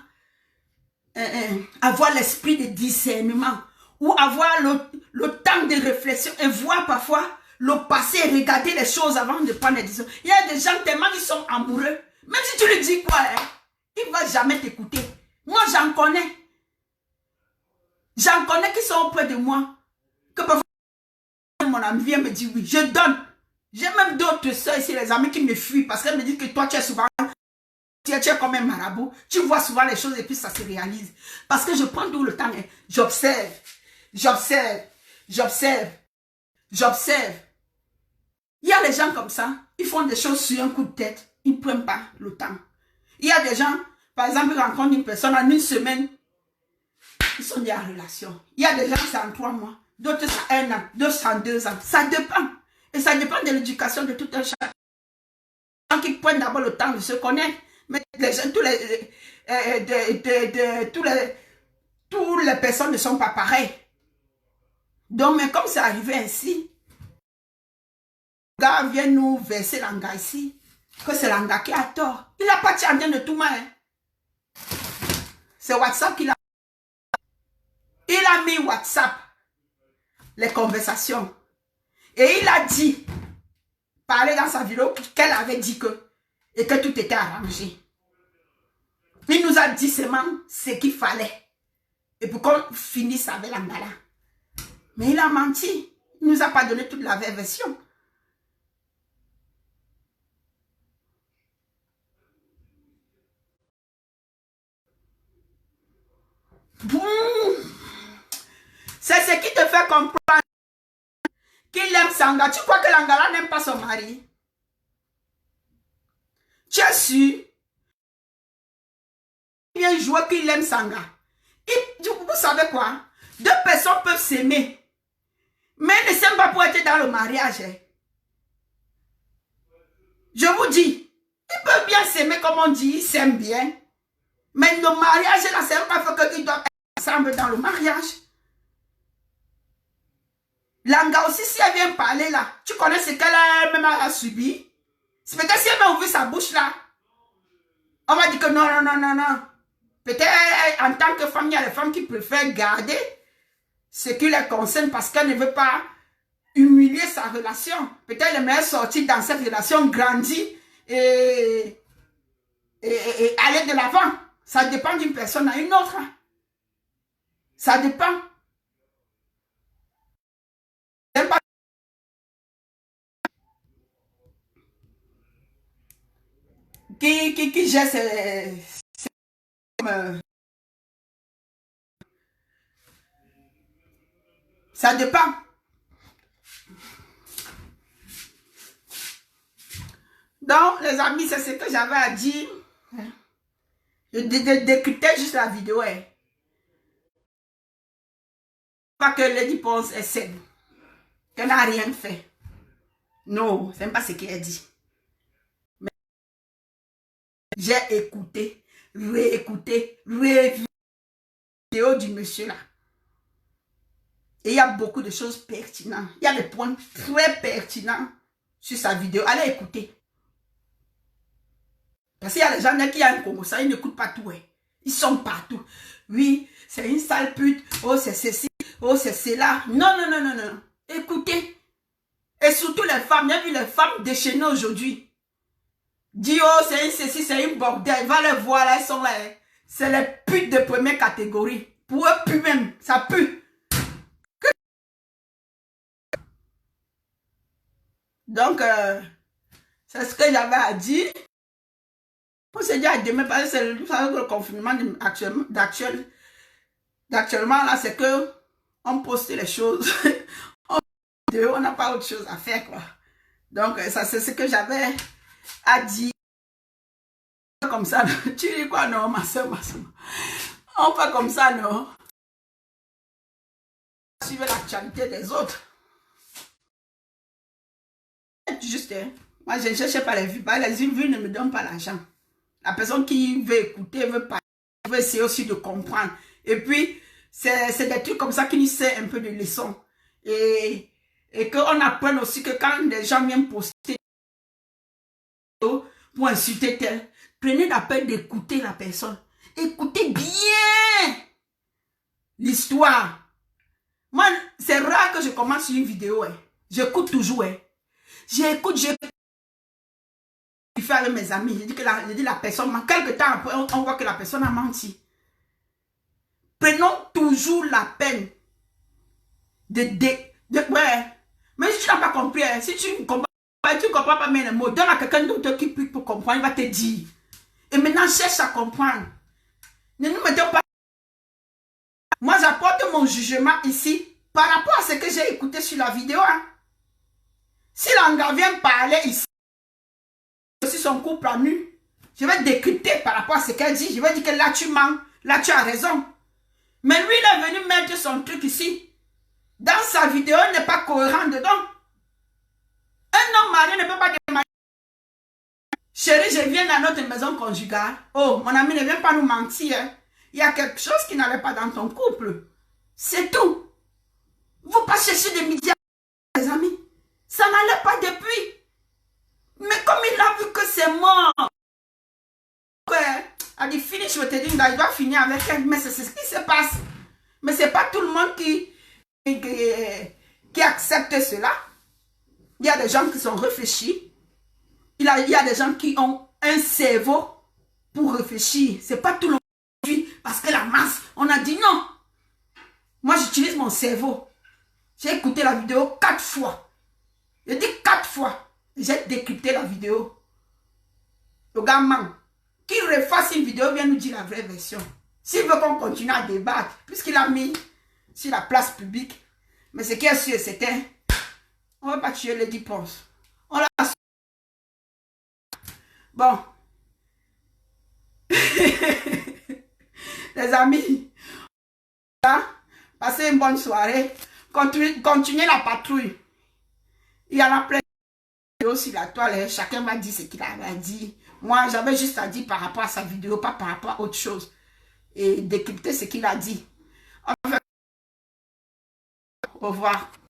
avoir l'esprit de discernement ou avoir le temps de réflexion et voir parfois le passé et regarder les choses avant de prendre des décisions. Il y a des gens tellement qui sont amoureux. Même si tu lui dis quoi, hein, il ne va jamais t'écouter. Moi, j'en connais. J'en connais qui sont auprès de moi. Que parfois, mon ami vient me dire oui, je donne. J'ai même d'autres soeurs ici, les amis qui me fuient parce qu'elles me disent que toi, tu es souvent... Tu es comme un marabout. Tu vois souvent les choses et puis ça se réalise. Parce que je prends tout le temps. J'observe. J'observe. J'observe. J'observe. Il y a des gens comme ça. Ils font des choses sur un coup de tête. Ils ne prennent pas le temps. Il y a des gens, par exemple, ils rencontrent une personne en une semaine. Ils sont déjà en relation. Il y a des gens, c'est en 3 mois. D'autres, c'est 1 an. D'autres, c'est en 2 ans. Ça dépend. Et ça dépend de l'éducation de tout un chacun. Les gens qui prennent d'abord le temps de se connaître. Mais les gens, toutes les personnes ne sont pas pareilles. Donc, mais comme c'est arrivé ainsi, le gars vient nous verser l'anga ici, que c'est l'anga qui a tort. Il n'a pas tiré de tout mal. Hein. C'est WhatsApp qu'il a. Il a mis WhatsApp, les conversations. Et il a dit, parler dans sa vidéo, qu'elle avait dit que, et que tout était arrangé. Il nous a dit seulement ce qu'il fallait. Et pour qu'on finisse avec l'angala. Mais il a menti. Il ne nous a pas donné toute la vraie version. C'est ce qui te fait comprendre qu'il aime Sanga. Tu crois que l'angala n'aime pas son mari? Tu es sûr? Il vient jouer qu'il aime Sanga. Vous savez quoi? 2 personnes peuvent s'aimer. Mais ils ne s'aiment pas pour être dans le mariage. Je vous dis, ils peuvent bien s'aimer comme on dit, ils s'aiment bien. Mais le mariage, là, c'est pas fait qu'ils doivent être ensemble dans le mariage. Langa aussi, si elle vient parler là, tu connais ce qu'elle a subi. C'est peut-être si elle m'a ouvert sa bouche là. On va dire que non, non, non, non, non. Peut-être en tant que femme, il y a des femmes qui préfèrent garder ce qui les concerne parce qu'elle ne veut pas humilier sa relation. Peut-être elle aimerait sortir dans cette relation, grandir et aller de l'avant. Ça dépend d'une personne à une autre. Ça dépend. Qui gère ça dépend. Donc, les amis, c'est ce que j'avais à dire. Je décryptais juste la vidéo. Pas que Lady pense est saine. Qu'elle n'a rien fait. Non, c'est pas ce qu'elle a dit. Mais j'ai écouté. réécouter, réécouter la vidéo du monsieur là. Et il y a beaucoup de choses pertinentes. Il y a des points très pertinents sur sa vidéo. Allez écouter. Parce qu'il y a des gens qui ont un Congo, ça, ils n'écoutent pas tout. Hein. Ils sont partout. Oui, c'est une sale pute. Oh, c'est ceci. Oh, c'est cela. Non, non, non, non, non. Écoutez. Et surtout les femmes. Il y a vu les femmes déchaînées aujourd'hui. Dis, oh, c'est une ceci, c'est une bordel. Va les voir là, elles sont là. Hein. C'est les putes de première catégorie. Pour eux, pue même. Ça pue. Donc, c'est ce que j'avais à dire. On s'est dit à demain, parce que c'est le confinement d'actuellement, là, c'est que on poste les choses. On n'a pas autre chose à faire, quoi. Donc, ça, c'est ce que j'avais à dire. Comme ça, tu dis quoi, non, ma soeur, ma soeur. On fait comme ça, non. Suivez l'actualité des autres. Juste, hein. Moi, je ne cherche pas les vues. Les vues ne me donnent pas l'argent. La personne qui veut écouter, veut parler, veut essayer aussi de comprendre. Et puis, c'est des trucs comme ça qui nous servent un peu de leçon. Et qu'on apprenne aussi que quand des gens viennent poster pour insulter tel, prenez la peine d'écouter la personne. Écoutez bien l'histoire. Moi, c'est rare que je commence une vidéo. Hein. J'écoute toujours. Hein. J'écoute, je fais avec mes amis. Je dis la personne, quelque temps après, on voit que la personne a menti. Prenons toujours la peine ouais. Mais si tu n'as pas compris, hein, si tu ne comprends pas mes mots, donne à quelqu'un d'autre qui peut comprendre, il va te dire. Et maintenant, cherche à comprendre. Ne nous mettons pas. Moi, j'apporte mon jugement ici par rapport à ce que j'ai écouté sur la vidéo. Hein. Si l'Anga vient parler ici, aussi son couple à nu, je vais décrypter par rapport à ce qu'elle dit. Je vais dire que là, tu mens, là, tu as raison. Mais lui, il est venu mettre son truc ici. Dans sa vidéo, il n'est pas cohérent dedans. Un homme marié ne peut pas demander. Chérie, je viens dans notre maison conjugale. Oh, mon ami, ne viens pas nous mentir. Hein. Il y a quelque chose qui n'allait pas dans ton couple. C'est tout. Vous pas chercher des médias, les amis. Ça n'allait pas depuis. Mais comme il a vu que c'est mort. Elle dit, finish, je te dis, il doit finir avec elle. Mais c'est ce qui se passe. Mais ce n'est pas tout le monde qui accepte cela. Il y a des gens qui sont réfléchis. Il y a des gens qui ont un cerveau pour réfléchir. Ce n'est pas tout le monde. Parce que la masse, on a dit non. Moi, j'utilise mon cerveau. J'ai écouté la vidéo 4 fois. Je dis 4 fois. J'ai décrypté la vidéo. Le gars ment. Qu'il refasse une vidéo, vient nous dire la vraie version. S'il veut qu'on continue à débattre, puisqu'il a mis sur la place publique. Mais ce qui est sûr, c'était, on ne va pas tuer les 10 ponces. On l'a. Bon. Les amis, passez une bonne soirée. Continuez la patrouille. Il y en a plein de vidéos sur la toile. Chacun va dire ce qu'il avait dit. Moi, j'avais juste à dire par rapport à sa vidéo, pas par rapport à autre chose. Et décrypter ce qu'il a dit. Enfin, au revoir.